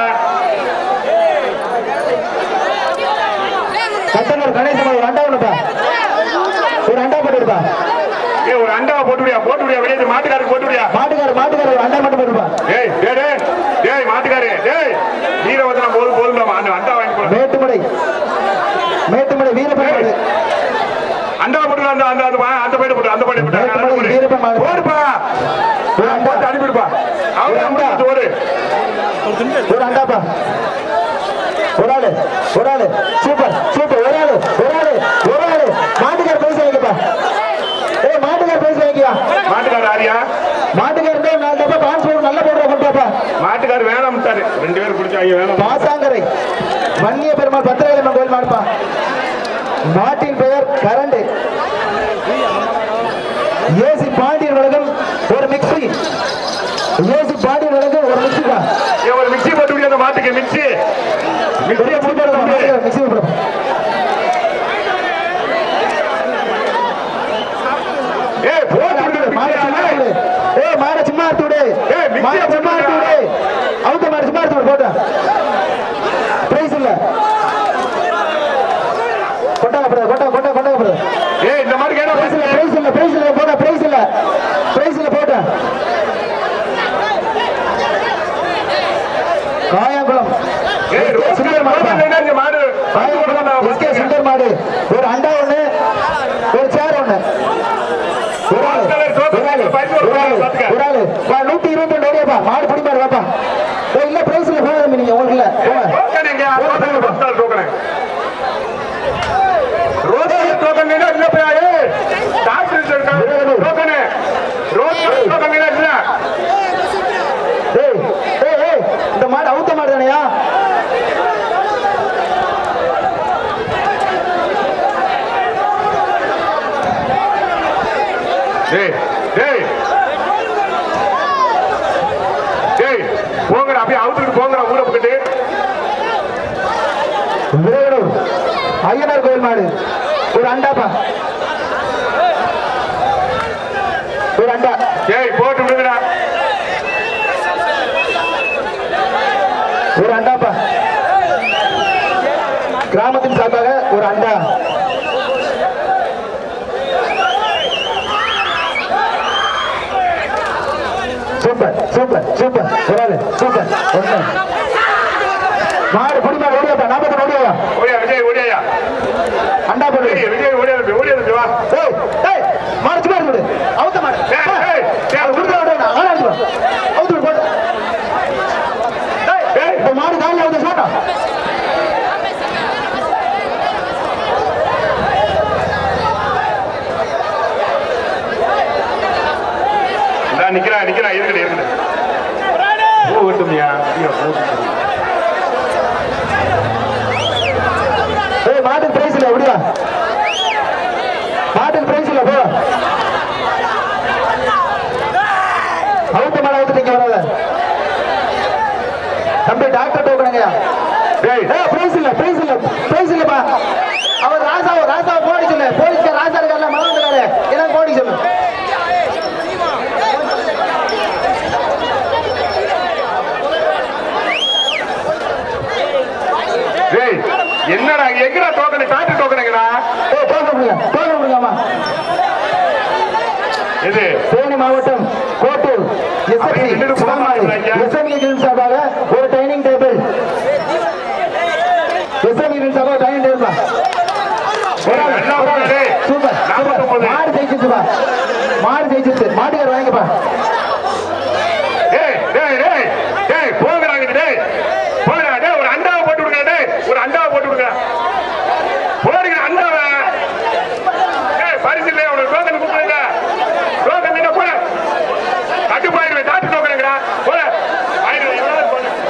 கட்டனூர் கணேஷ் மாடு ஒரு அண்டா ஒண்ணுப்பா, ஒரு அண்டா போட்டுருப்பா. ஏய் ஒரு அண்டாவை போட்டுவியா வெளியே மாட்டுக்காருக்கு போட்டுவியா மாட்டுக்காரர் ஒரு அண்டா மட்டும் போட்டுருப்பா. டேய் டேய் டேய் டேய் மாட்டுக்காரே டேய் வீரவதனம் போதும்டா அந்த அண்டா வாங்கி போடு. மேட்டுமலை வீரப்பன் அண்டா போட்டு அந்த அந்த அந்த பையில போட்டு அந்த பையில போட்டு வீரப்பன் மாடு போடுப்பா போட்டு அனுப்பிடுப்பா அவங்க அண்டா ஒரு அண்டாப்பா. ஒரு ஆளு சூப்பர் ஒரு ஆளு மாட்டுக்கார பைசா வைக்கப்பா. ஏய் மாட்டுக்கார பைசா வைக்கியா. மாட்டுக்கார ஆரியா மாட்டுக்கார 4 டப்பா பான்ஸ் நல்ல போடுற கொண்டாப்பா. மாட்டுக்கார வேணாம்ட்டாரு 2 பேர் பிடிச்சாங்க வேணாம். பாசாங்கரை வன்னிய பெருமாள் பத்திரகாளியம்மன் கோயில் மாடுப்பா. மாட்டின் பெயர் கரண்ட். ஏசி பாண்டியன் வழக்கம் ஒரு மிக்சி. ஏசி பாண்டியன் வழக்கம் ஒரு மிக்சிப்பா. ஒரு மிக்சி போட்டு விடு அந்த மாட்டுக்கு மிக்சி மிக்சி போடுறோம். மாட சும்மா எடுத்து அவுத்த மாடு சும்மா எடுத்து போட்டா பிரைஸ் இல்ல கொட்டாங்க ஏய் இந்த மாதிரி கேட்டா பிரைஸ் இல்ல போட்டா பிரைஸ் இல்ல போட்டா காயங்குளம் சுந்தர் மாடு சுந்தர் மாடு ஒரு அண்டா ஒண்ணு ஒரு சேர் ஒண்ணு. ஒரு ஆளு 122 ஓடியாப்பா மாடு பிடிப்பாரு வாப்பா. இல்ல பிரைஸ்ல போகாத நீங்க உங்களுக்கு இல்ல இந்த மாடு அவுத்த மாடு தானையா. போங்கடா அப்படியே அவுத்துட்டு போங்கடா ஊரை பக்கத்து ஐயனார் கோயில் மாடு ஒரு அண்டாப்பா. ஒரு அண்டா ஏய் போட்டு விடுங்கடா ஒரு அண்டாப்பா. கிராமத்தின் சார்பாக ஒரு அண்டா. சூப்பர் ஒரு ஆளு சூப்பர் ஒண்ணு மாடு குடிமா ஓடியாப்பா. 40 ஓடியா விஜய் ஓடியா அண்டா போடு விஜய் ஓடியா வா மாடு சும்மா இருக்கு அவுத்த மாடு அவுத்து போட்டு மாடு காலில் அவுத்த சொன்னா நிக்கிறா இருக்குது பூ வெட்டுமியா மாட்டுக்கு பிரைஸ் இல்ல எப்படியா மாட்டுக்கு பிரைஸ் இல்ல போ அவுத்த மாட அவுத்துட்டீங்க வராத தம்பி டாக்டர் டோக்கனுங்கய்யா. பிரைஸ் இல்லப்பா. அவர் ராசாவை போடி சொல்லு. போலீஸ்கார் ராசா இருக்கார்ல மலர்ந்துக்காரு என்ன போடி சொல்லு. என்னடா எங்கடா டோக்கன் டாக்டர் டோக்கனுங்கடா. டோக்கன் கொடுங்கம்மா. இது தேனி மாவட்டம் கோட்டூர் எஸ்எம்இ சார்பாக ஒரு டைனிங் டேபிள். எஸ்எம்இ சார்பாக டைனிங் டேபிள். சூப்பர் மாடு ஜெயிச்சிருச்சுப்பா. மாட்டுக்கார வாங்கிப்பா. போகிறாங்க ஒரு அண்டாவை போட்டு விடுங்க. ஒரு அண்டாவை போட்டு விடுங்க. போடுங்க அண்டாவை. பரிசு இல்லையா உனக்கு டோக்கன் கொடுக்குறீங்க. டோக்கன் என்ன போட கட்டுப்பாயிடுவேன். டாக்டர் டோக்கனுங்கடா போல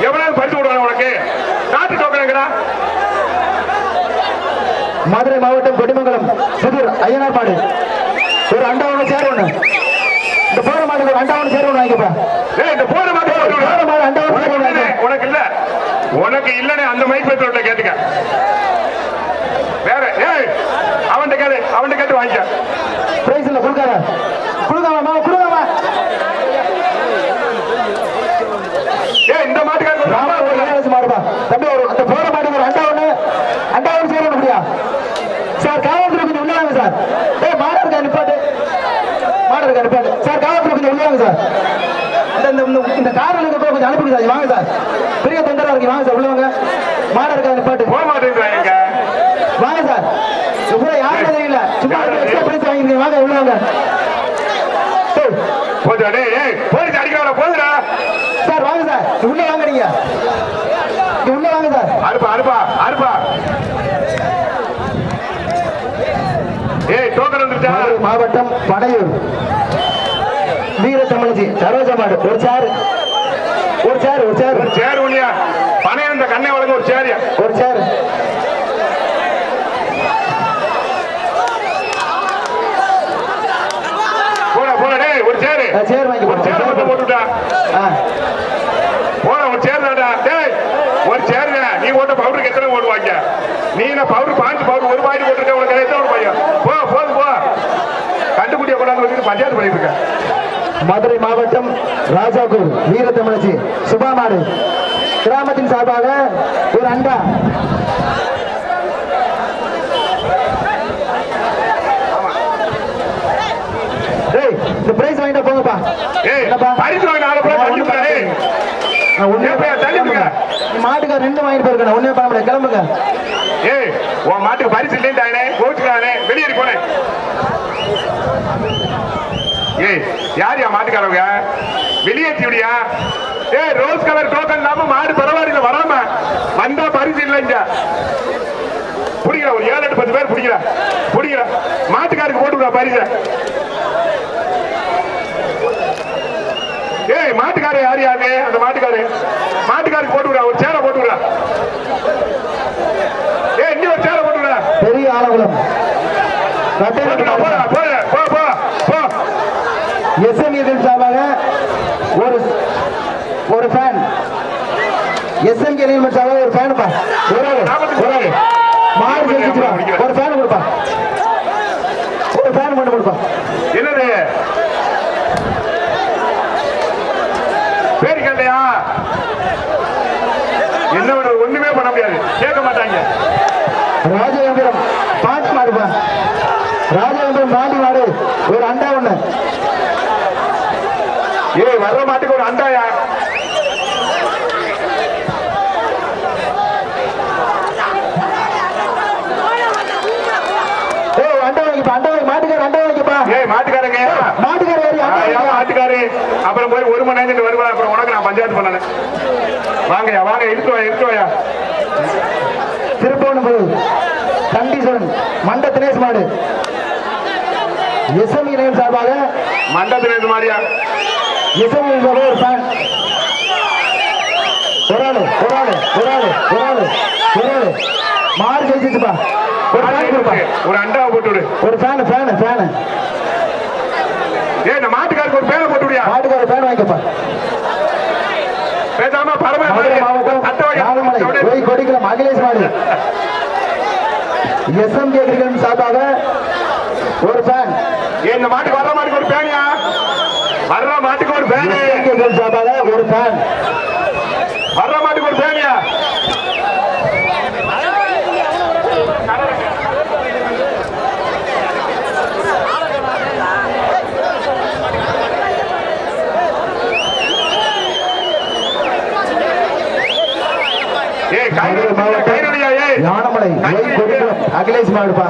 எவனாவது பரிசு விடுவாங்க உனக்கு. டாக்டர் டோக்கனுங்கடா. மதுரை மாவட்டம் கொடிமங்கலம் புதூர் ஐயனார் மாடு ஒரு அண்டா ஒண்ணு சேர் ஒண்ணு. இந்த போற மாடு ஒரு அண்டா ஒண்ணு சேர் ஒண்ணு வாங்கிப்பா. இந்த போற மாடு அண்டா ஒண்ணு உனக்கு இல்ல உனக்கு இல்லன்னு அந்த மைக் பேசுறத கேட்டுக்க. வேற ஏய் அவன்கிட்ட கேட்டு வாங்கிக்க. பிரைஸ் இல்ல கொடுக்காத கொடுக்காமா கொடுக்காமா. ஏய் இந்த மாட்டுக்காரங்க மாடுப்பா தம்பி ஒரு அந்த போற மாட்டுக்கு ஒரு அண்டா ஒன்று சேர முடியா சார்? காவல்துறை கொஞ்சம் உள்ள வாங்க சார். ஏய் மாடு இருக்கா நிப்பாட்டு சார். காவல்துறை கொஞ்சம் உள்ள வாங்க சார். இந்த காரில் இருக்க கொஞ்சம் அனுப்பிடுங்க சார். வாங்க சார், பெரிய தொந்தரவா இருக்கு. வாங்க சார் உள்ள வாங்க. மாடு இருக்கா நிப்பாட்டு போக மாட்டேங்கிறாங்க. வாங்க சார். சும்மா யாருமே தெரியல, சும்மா எக்ஸ்ட்ரா பிரைஸ் வாங்கிருக்கீங்க. வாங்க உள்ள வாங்க. போதுடா டேய் போலீஸ் அடிக்கறடா போதுடா சார். வாங்க சார் உள்ள வாங்க. நீங்க உள்ள வாங்க சார். அருப்பா ஏய் டோக்கன் வந்துருச்சா? மாவட்டம் படையூர் வீர தமிழ்ச்சி சரோஜா மாடு ஒரு சேர் உனியா பணைய இந்த கண்ணை வழங்க ஒரு சேரியா ஒரு சேர். போட டேய் ஒரு சேர் வாங்கி போட்டுடா. போட ஒரு சேர் தான்டா டேய் ஒரு சேர். நீ ஓட்ட பவுடருக்கு எத்தனை ஓடுவாங்க? நீ பவுடர் பவுடர் ஒரு பாயிண்ட் போட்டுருக்க. உனக்கு எத்தனை ஒரு பையன் போ கண்டுக்குட்டியை கொண்டாந்து வச்சுட்டு பஞ்சாயத்து பண்ணிட்டு இருக்க. மதுரை மாவட்டம் ராஜாபூர் வீர தமிழச்சி சுபா மாடு கிராமத்தின் சார்பாக ஒரு அண்டா. இந்த பிரைஸ் வாங்கிட்டா போங்கப்பா. மாட்டுக்கார 2 வாங்கிட்டு போயிருக்கேன். ஒன்னே பண்ண கிளம்புங்க. ஏய் உன் மாட்டுக்கு பரிசு இல்லைன்னு கோச்சுக்கானே வெளியேறி போனேன். ஏய் யார் மாட்டுக்காரவங்க வெளியேற்றியா? ஏய் ரோஸ் கலர் டோக்கன் இல்லாம மாடு பரவாயில்ல வராம வந்தா பரிசு இல்லைங்க. புடிக்கிற ஒரு 7-8 பேர் புடிக்கிற மாட்டுக்காருக்கு போட்டுவிடா பரிசு. ஏய் மாட்டுக்காரர் யாரு? அந்த மாட்டுக்காருக்கு போட்டுவிடா. ஒரு சேரை போட்டுவிடா. ஏய் இங்க ஒரு சேரை போட்டுவிடா. பெரிய ஆலகுளம் எஸ்எம்இ சார்பாக ஒரு ஃபேன். எஸ்எம்இ சார்பாக ஒரு ஃபேன் பா. மாடு செஞ்சுச்சுப்பா. ஒரு ஃபேன் கொடுப்பா. ஒரு ஃபேன் மட்டும் கொடுப்பா. என்னது பேரு கேட்டையா? என்ன ஒண்ணுமே பண்ண முடியாது. கேட்க மாட்டாங்க. ராஜேந்திரம் பாட்டு மாடுப்பா. ராஜேந்திரம் பாண்டி மாடு ஒரு அண்டா ஒண்ணு. ஏய் வர்ற மாட்டுக்கு ஒரு அண்டாயா? மாட்டுக்காரு அப்புறம் போய் 1 மணி நேரம் வருவா. அப்புறம் உனக்கு நான் பஞ்சாயத்து பண்ணல. வாங்க இழுத்துவாயா. திருப்போணம்புரி கண்டீஸ்வரன் மண்ட தினேஷ் மாடு எஸ்எம்இ சார்பாக மண்ட தினேஷ் மாடியா? எஸ்எம்இ ஒரு ஃபேன். ஒரு மாடு ஜெயிச்சுப்பா. ஒரு அண்டாவை போட்டு விடு. ஒரு ஃபேன். ஏய் இந்த மாட்டுக்காருக்கு ஒரு பேனை போட்டு விடியா? மாட்டுக்கார ஃபேன் வாங்கிக்கப்பா. பேசாம கொடிக்கல மகிழேஷ் மாடு எஸ்எம்கே கிரிக்கெட் சார்பாக ஒரு ஃபேன். இந்த மாட்டுக்கு வர்ற மாட்டுக்கு ஒரு ஃபேனியா? வர்ற மாட்டுக்கு ஒரு ஃபேன் சார்பாக ஒரு ஃபேன். வர்ற மாட்டுக்கு ஒரு ஃபேனியா? யானமலை அகிலேஷ் மாடுப்பா.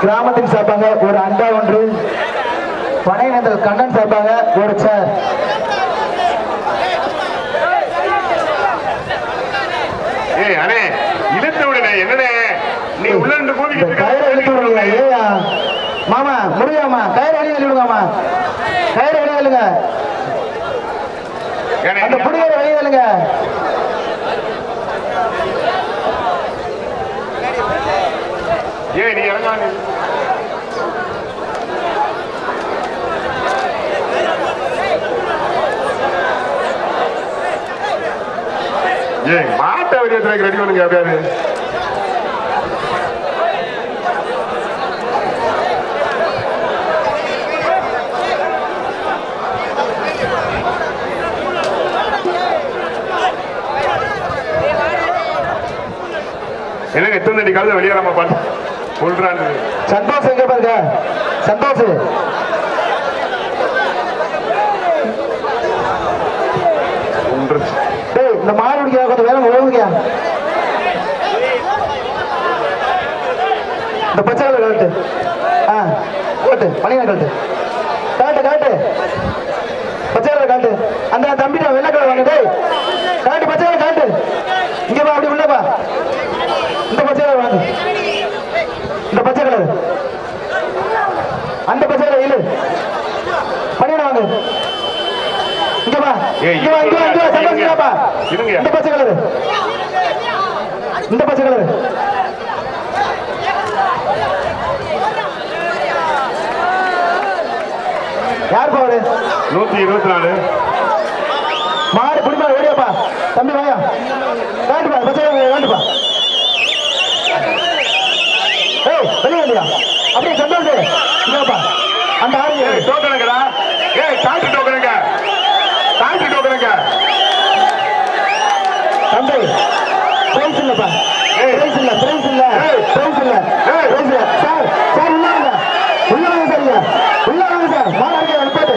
கிராமத்தின் சார்பாக ஒரு அண்டா ஒன்று. பனைவேந்தல் கண்ணன் சார்பாக ஒரு சேர். அண்ணே இழுத்து விடுனே. என்னனே நீ உள்ள இருந்து கூவிட்டு கயிறு இழுத்து விடுங்க. ஏயா மாமா முடியாமா? கயிறு வெளியே விடுங்கம்மா. கயிறு வெளியே இல்லைங்க. அந்த புடிக்கிற வெளியே இல்லைங்க. ஏய் நீ இறங்கானே. ஏய் மாட்டை வெளியே ரெடி பண்ணுங்க அப்படியாது. என்னங்க எத்தனை அடி கழுத வெளியேறாம பண்ண சொல்றான்னு. சந்தோஷம் எங்க பாருங்க, சந்தோஷம். இந்த மாடு பிடிக்க கொஞ்சம் வேலை ஓடுங்க. இந்த பச்சை கலர் கழட்டு, கழட்டு, பனியா கழட்டு, கழட்டு கழட்டு, பச்சை கலர் கழட்டு. அந்த தம்பிட்ட வெள்ளை கலர் வாங்க. டேய் கழட்டு, பச்சை கலர் கழட்டு. இங்க பா, அப்படி உள்ளப்பா. இந்த பச்சை கலர் வாங்க, இந்த பச்சை கலர், அந்த பச்சை கலர் இழு, பனியா வாங்க. இங்க வா, இங்க வா, இங்க வா, இங்க வா, சந்தோஷம் பா. இந்த பச்சை கலர், இந்த பச்சை கலர். யார் போவாரு? 124 மாடு பிடிப்பா, ஓடியாப்பா தம்பி, வாயா வேண்டுப்பா, பச்சை வேண்டுப்பா. ஏய் வெளியே இல்லையா? அப்படியே சந்தோஷம் இல்லப்பா. அந்த ஆறு டோக்கனுங்கடா. ஏய் டாக்டர் டோக்கனுங்க, டாக்டர் டோக்கனுங்க. தம்பி பிரைஸ் இல்லப்பா, பிரைஸ் இல்ல, பிரைஸ் இல்ல, பிரைஸ் இல்ல, பிரைஸ் இல்ல. சார் சார் உள்ள வாங்க, உள்ள வாங்க சார், உள்ள வாங்க சார். மாடு அடிக்க அனுப்பாட்டு.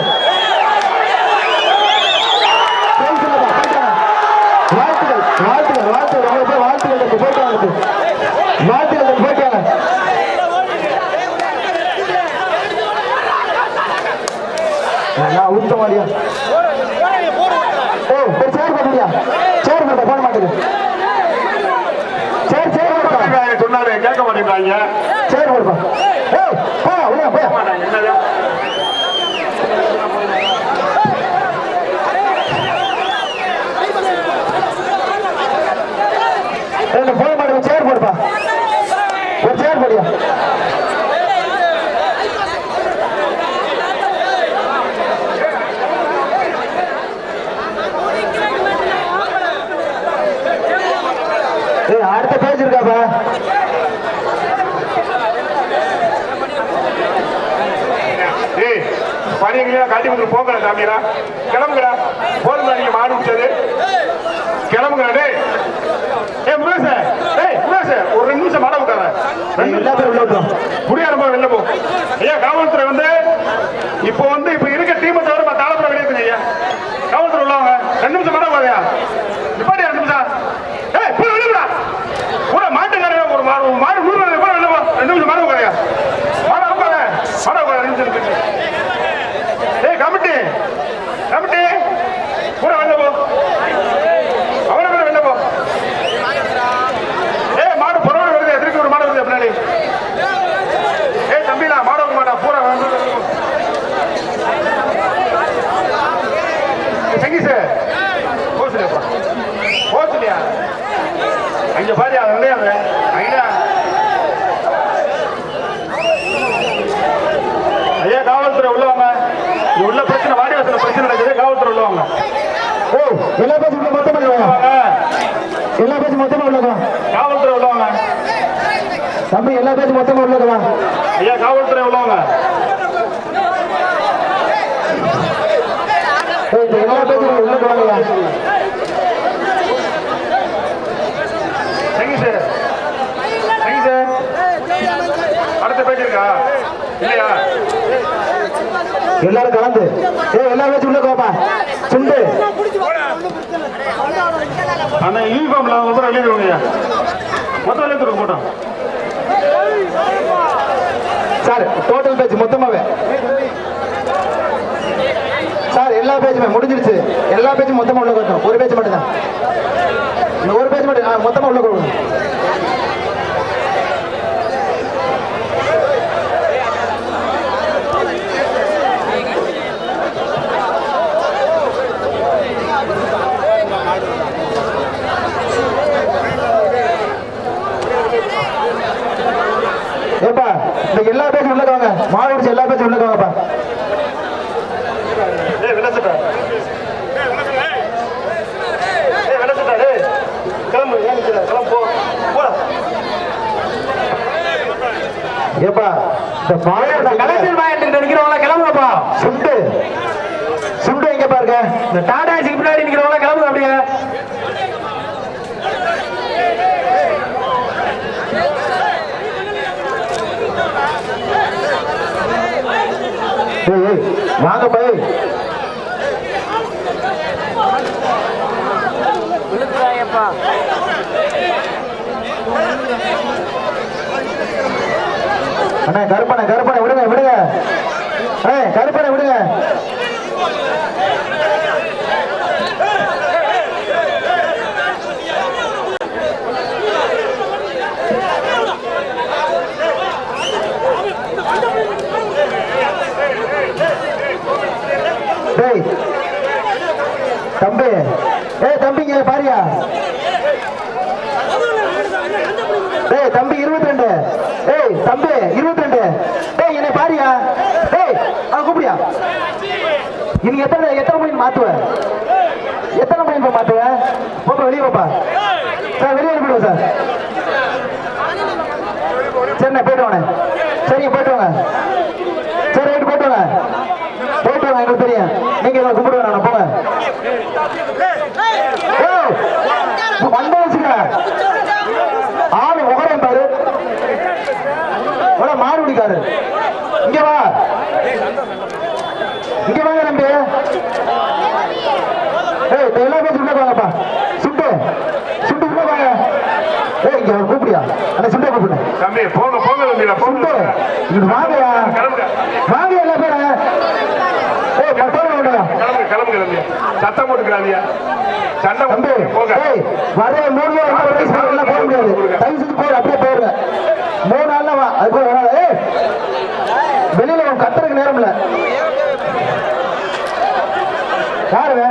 பிரைஸ் இல்லப்பா, போயிட்டாங்க. வாழ்த்துக்கள், வாழ்த்துக்கள், வாழ்த்துக்கள். அவங்க போய் வாழ்த்துக்கள் போயிட்டாங்க, வாழ்த்துக்கள் போயிட்டாங்க. நான் ஊத்த மாடியா? ஓ ஒரு சேர் போட்டியா? சேர் போட்ட போட மாட்டேங்குது. சேர் சேர் போடுப்பா. சொன்னாரு கேட்க மாட்டேங்கிறாங்க. சேர் போடுப்பா. ஏய் போ உள்ள போய். என்னது? ஏய் போட மாட்டேங்குது. சேர் போடுப்பா. ஒரு சேர் போடியா? அடுத்த பேஜ் இருக்காப்பா. ஏய் பணிங்களா காட்டி வந்து போங்கடா சாமியா, கிளம்புங்கடா. போதுங்களா நீங்க மாடு விட்டது, கிளம்புங்கடா. டேய் ஏய் முருகேச, டேய் முருகேச ஒரு 2 நிமிஷம் மாட விட்டாத. எல்லா பேரும் உள்ள விட்டுரும். புரியாதமா வெளில போ. ஐயா காவல்துறை வந்து இப்போ இருக்க டீமை தவிர தாளப்புற வெளியேற்றுங்க ஐயா. காவல்துறை உள்ளவங்க 2 நிமிஷம் மாட போதையா? நிப்பாட்டி 2 நிமிஷம். ஏய் போய் வெளியடா. ஒரு மாட்டுக்காரங்க ஒரு மாடு 100 ரூபாய் கூட வெளில போ. 2 நிமிஷம் மாட போதையா? மாட போகாத, மாட போகாத 2 நிமிஷம் இருக்கு. ஏய் கமிட்டி, கமிட்டி கூட வெளில போ. அவரை கூட வெளில போ. ஏய் மாடு பொறவோட வருது, எதிர்க்கு ஒரு மாடு வருது பின்னாடி. ஏய் தம்பிலா மாட வைக்க மாட்டா பூரா வந்து சங்கீஸ் போச்சுப்பா, போச்சுலையா? அங்க பாரு அது ஐயா. ஐயா காவல்துறை உள்ளவங்க, உள்ள பிரச்சனை வாடிவாசல பிரச்சனை நடக்குது, காவல்துறை உள்ளவங்க. ஓ எல்லா பேஜ் உள்ள மொத்தமா உள்ளவங்க, எல்லா பேஜ் மொத்தமா உள்ளவங்க, காவல்துறை உள்ளவங்க. தம்பி எல்லா பேஜ் மொத்தமா உள்ளவங்க. ஐயா காவல்துறை உள்ளவங்க. எல்லா பேஜ் உள்ளவங்க. சங்கீஸ், சங்கீஸ் அடுத்த பேஜ் இருக்கா இல்லையா? எல்லாரும் கலந்து எல்லா பேஜ் உள்ள கோப்பா. சுண்டு அந்த யூனிஃபார்ம்ல அவங்க எழுதிடுவாங்க. மொத்தம் எழுதிடுவோம் போட்டோம் சார். டோட்டல் பேஜ் மொத்தமாவே சார், எல்லா பேஜுமே முடிஞ்சிருச்சு. எல்லா பேஜும் மொத்தமா உள்ள கொடுக்கணும். ஒரு பேஜ் மட்டும் தான், இந்த ஒரு பேஜ் மட்டும் மொத்தமா உள்ள கொடுக்கணும். ஏப்பா இந்த எல்லா பேஜும் உள்ள வாங்க. மாடு முடிச்சு எல்லா பேஜும் உள்ள வாங்கப்பா. இந்த மாடு கலெக்ஷன் பாயிண்ட் நிக்கிறவங்கள கிளம்புங்கப்பா. சுண்டு சுண்டு எங்க பாருங்க. இந்த டாடாஸுக்கு பின்னாடி நிக்கிறவங்கள கிளம்புங்க அப்படியே. ஏய், ஏய், வாங்க போய் விழுப்புராயப்பா. அண்ணா கருப்பனை கருப்பனை விடுங்க விடுங்க. கருப்பனை விடுங்க. டேய் தம்பி, தம்பிங்க பாரியா. டேய் தம்பி 22. தம்பி 22. என்னை பாரியா. கூப்பிடியா. இன்னைக்கு எத்தனை மணி மாத்துவ? எத்தனை மணி மாத்துவ? போப்பா வெளியே போப்பா. சார் வெளியே அனுப்பிடுவோம் சார். சரிண்ணே போயிட்டு வாங்க. சரிங்க போயிட்டு வாங்க. சரி ரைட்டு போயிட்டு வாங்க. போயிட்டு வாங்க, எங்களுக்கு தெரியும். நீங்க இதை கும்பிடுவேன் நான் போங்க. வந்த வச்சுங்க ஆளு முகரம் பாரு. மாடு பிடிக்காரு. இங்க வா, இங்க வாங்க நம்பி. எல்லா பேர் சுண்ட வாங்கப்பா. சுண்டு சுண்டு உள்ள வாங்க. இங்க கூப்பிடியா அந்த சுண்ட கூப்பிடு தம்பி. போங்க போங்க தம்பி. சுண்டு இங்க வாங்கயா. வாங்க எல்லா பேரும். கிளம்புங்க கிளம்புங்க தம்பி. சத்தம் போட்டுக்கிறாதியா. சண்டை தம்பி போங்க. வர 3 நாள் போக முடியாது. தயவு செஞ்சு போய் அப்படியே போயிருங்க. 3 நாள்ல வா. அது போய் வராது. வெளியில கத்துறதுக்கு நேரம் இல்ல. யாருங்க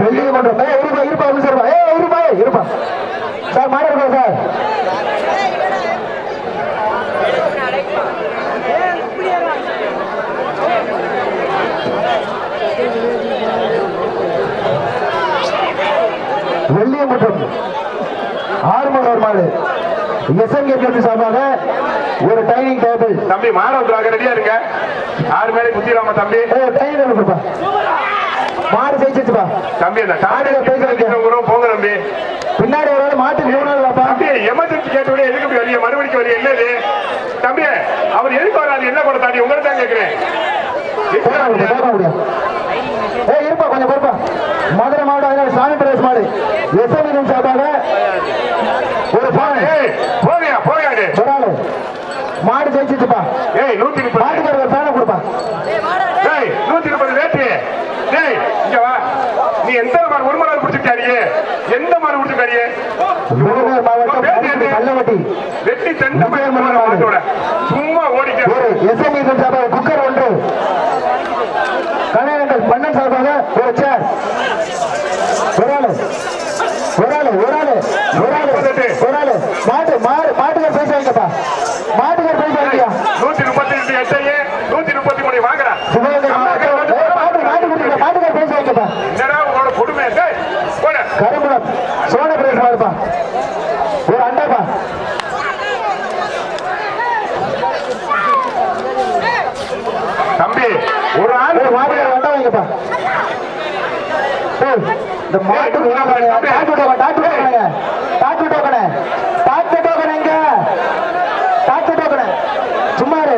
வெளியே பண்றோம். இருப்பா இருப்பா இருப்பா சார். மாட இருக்கா சார். வெள்ளிய மற்றும் 6 மணி மாடு எஸ்என்கே சார்பாக ஒரு டைனிங் டேபிள். தம்பி மாணவர்களாக ரெடியா இருங்க. 6 மேலே குத்திடலாமா தம்பி? டைனிங் டேபிள் கொடுப்பா. மாடு ஜெயிச்சிச்சுப்பா தம்பி. அந்த காலையில போங்க தம்பி. பின்னாடி ஒரு நாள் மாட்டுக்கு 3 நாள் வாப்பா. தம்பி எமர்ஜென்சி கேட்டோட எதுக்கு வெளியே மறுபடிக்கு வெளியே என்னது தம்பி? அவர் எதுக்கு வராது? என்ன பண்ண தாண்டி உங்களை தான் கேட்கிறேன். இருப்பா கொஞ்சம் பொறுப்பா. மதுரை மாவட்டம் அதனால சாமி பிரதேச மாடு எஸ்எம்இ சார்பாக ஒரு போகையா போகாது ஒரு ஆளு மாடு ஜெயிச்சிச்சுப்பா. 130 மாட்டுக்கு ஒரு பேனை கொடுப்பா. 130 ரேட்டு. இங்க வா. நீ எந்த மாடு ஒரு மாடு பிடிச்சிருக்காரியே? எந்த மாடு பிடிச்சிருக்காரியே? விருதுநகர் மாவட்டம் கள்ளவட்டி வெட்டி தென்னை மாட்டோட சும்மா ஓடிக்க. ஒரு எஸ்எம்இ சார்பாக குக்கர் 1, கலைஞர்கள் பண்ணன் சார்பாக ஒரு சேர். ஒரு ஆளு மாட்டுக்கார் பைசா வைக்கப்பா. மாட்டுக்கார் பைசா வைக்கியா. 138 எட்டையே 133 வாங்குறா. மாட்டுக்கார் பைசா வைக்கப்பா. என்னடா உங்களோட கொடுமை? கரும்புலம் சோழ பிரதேசமா இருப்பா. ஒரு அண்டாப்பா. தம்பி ஒரு ஆள் மாட்டுக்கார் அண்டா வைக்கப்பா. இந்த மாட்டு சும்மாரு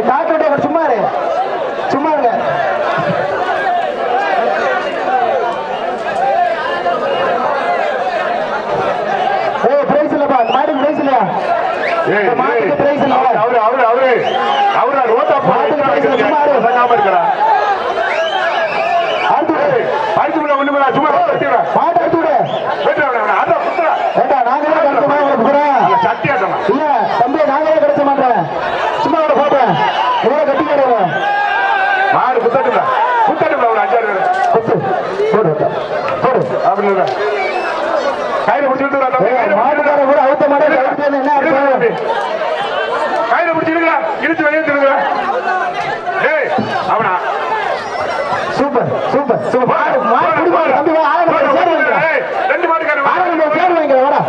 சும்மாரு சும்மாருங்க. பிரைஸ் இல்லப்பா. மாட்டுக்கு பிரைஸ் இல்லையா? மாட்டுக்கு பிரைஸ் இல்ல. அவரு ரோட்டா மாட்டுக்கு பிரைஸ் இல்ல. சும்மாரு இருக்கா. அடுத்து ஒண்ணுமே சும்மா மாட்டு அடுத்து விடு. நாங்களே கிடைச்ச மாதிரி சத்தியாசமா இல்ல தம்பி. நாங்களே கிடைச்ச மாட்டேன். சும்மா அவரை போட்டேன். கட்டி போடுவேன். மாடு குத்தட்டுல ஒரு 5 பேர் குத்து போடு போடு அப்படின்னு கையில பிடிச்சிட்டு மாட்டுக்கார கூட அவுத்த மாட்டேன். என்ன கையில பிடிச்சிருக்கா. இழுத்து வெளியே திருங்க. அவனா சூப்பர் சூப்பர் சூப்பர். 2 மாட்டுக்காரர் சேர் வாங்கிக்கிறேன். வாடா.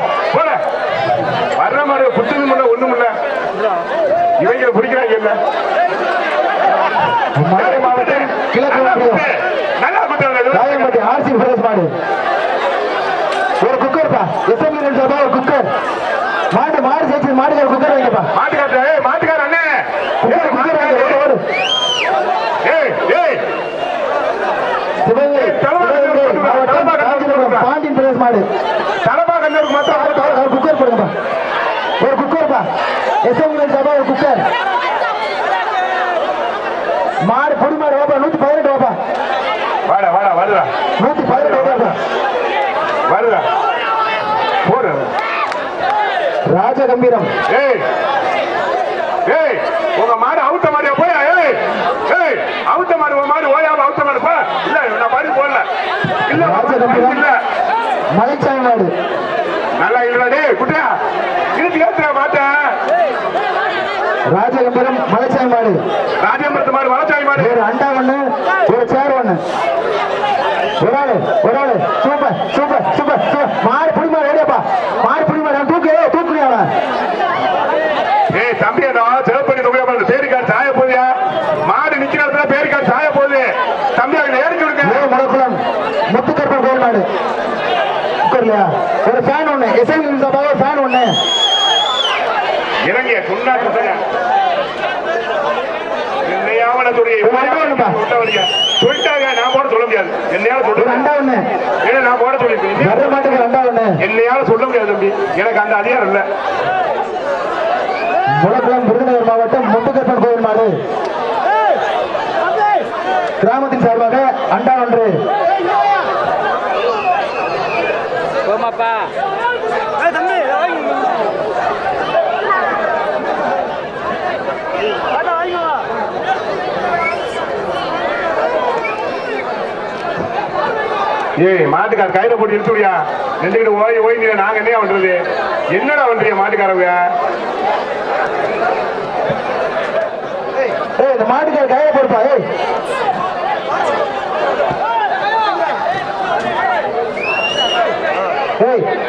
மாடு சேர்த்து மாடுகார குக்கர் வைக்கப்பா. மாட்டுக்கார அண்ணே குக்கர் வைக்க ஓடு. சிவகங்கை பாண்டியன் பிரதேஷ் மாடு தலபா கண்ணூருக்கு மாத்திரம் குக்கர் போடுங்கப்பா. ஒரு குக்கர்ப்பா. எஸ்எம்எல் சபா ஒரு குக்கர். மாடு பொடி மாடு வாப்பா 118 வாப்பா. வாடா வருதா 118 வாப்பா. வருதா போடு ராஜ கம்பீரம். உங்க மாடு அவுத்த மாடியா போயா? அவுத்த மாடு உங்க மாடு ஓயாம அவுத்த மாடு போ. இல்ல நான் பாடி போடல. இல்ல ராஜ கம்பீரம் இல்ல மலைச்சாமி மாடு நல்லா இல்லடா டேய் குட்டியா இழுத்து ஏத்துற மாட்ட. ராஜ கம்பீரம் மலைச்சாமி மாடு. ராஜேந்திரத்து மாடு வளச்சாமி மாடு. ஒரு அண்டா ஒண்ணு ஒரு சேர் ஒண்ணு. ஒரு ஆளு சூப்பர் சூப்பர் சூப்பர் சூப்பர். மாடு புடி மாடு ஓடியாப்பா. மாடு புடி மாடு தூக்குறியா அவன்? தம்பி சிவப்பண்ணி தொகுதி பேருக்காடு சாய போதியா? மாடு நிக்கிற இடத்துல பேருக்காடு சாய போகுது. தம்பி அங்க ஏறிச்சு விடுங்க. முடக்குளம் முத்துக்கற்பன் கோயில் மாடு இல்லையா? ஒரு ஃபேன் ஒண்ணு. எஸ்எம்எல் சபா ஒரு ஃபேன் ஒண்ணு. இறங்கிய சொன்னா சொல்லிட்டாங்க. நான் போட சொல்ல முடியாது. என்னையால சொல்ல நான் போட சொல்லிருக்கேன். என்னையால சொல்ல முடியாது தம்பி. எனக்கு அந்த அதிகாரம் இல்ல. முடக்குளம் விருதுநகர் மாவட்டம் முத்துக்கற்பன் கோயில் மாடு கிராமத்தின் சார்பாக அண்டா ஒன்று. மாட்டுக்கார கையில போட்டு இழுத்துடியா? நின்றுகிட்டு ஓய் நாங்க என்ன பண்றது? என்னடா பண்றீங்க மாட்டுக்காரங்க? இந்த மாட்டுக்கார கையில போடுப்பா.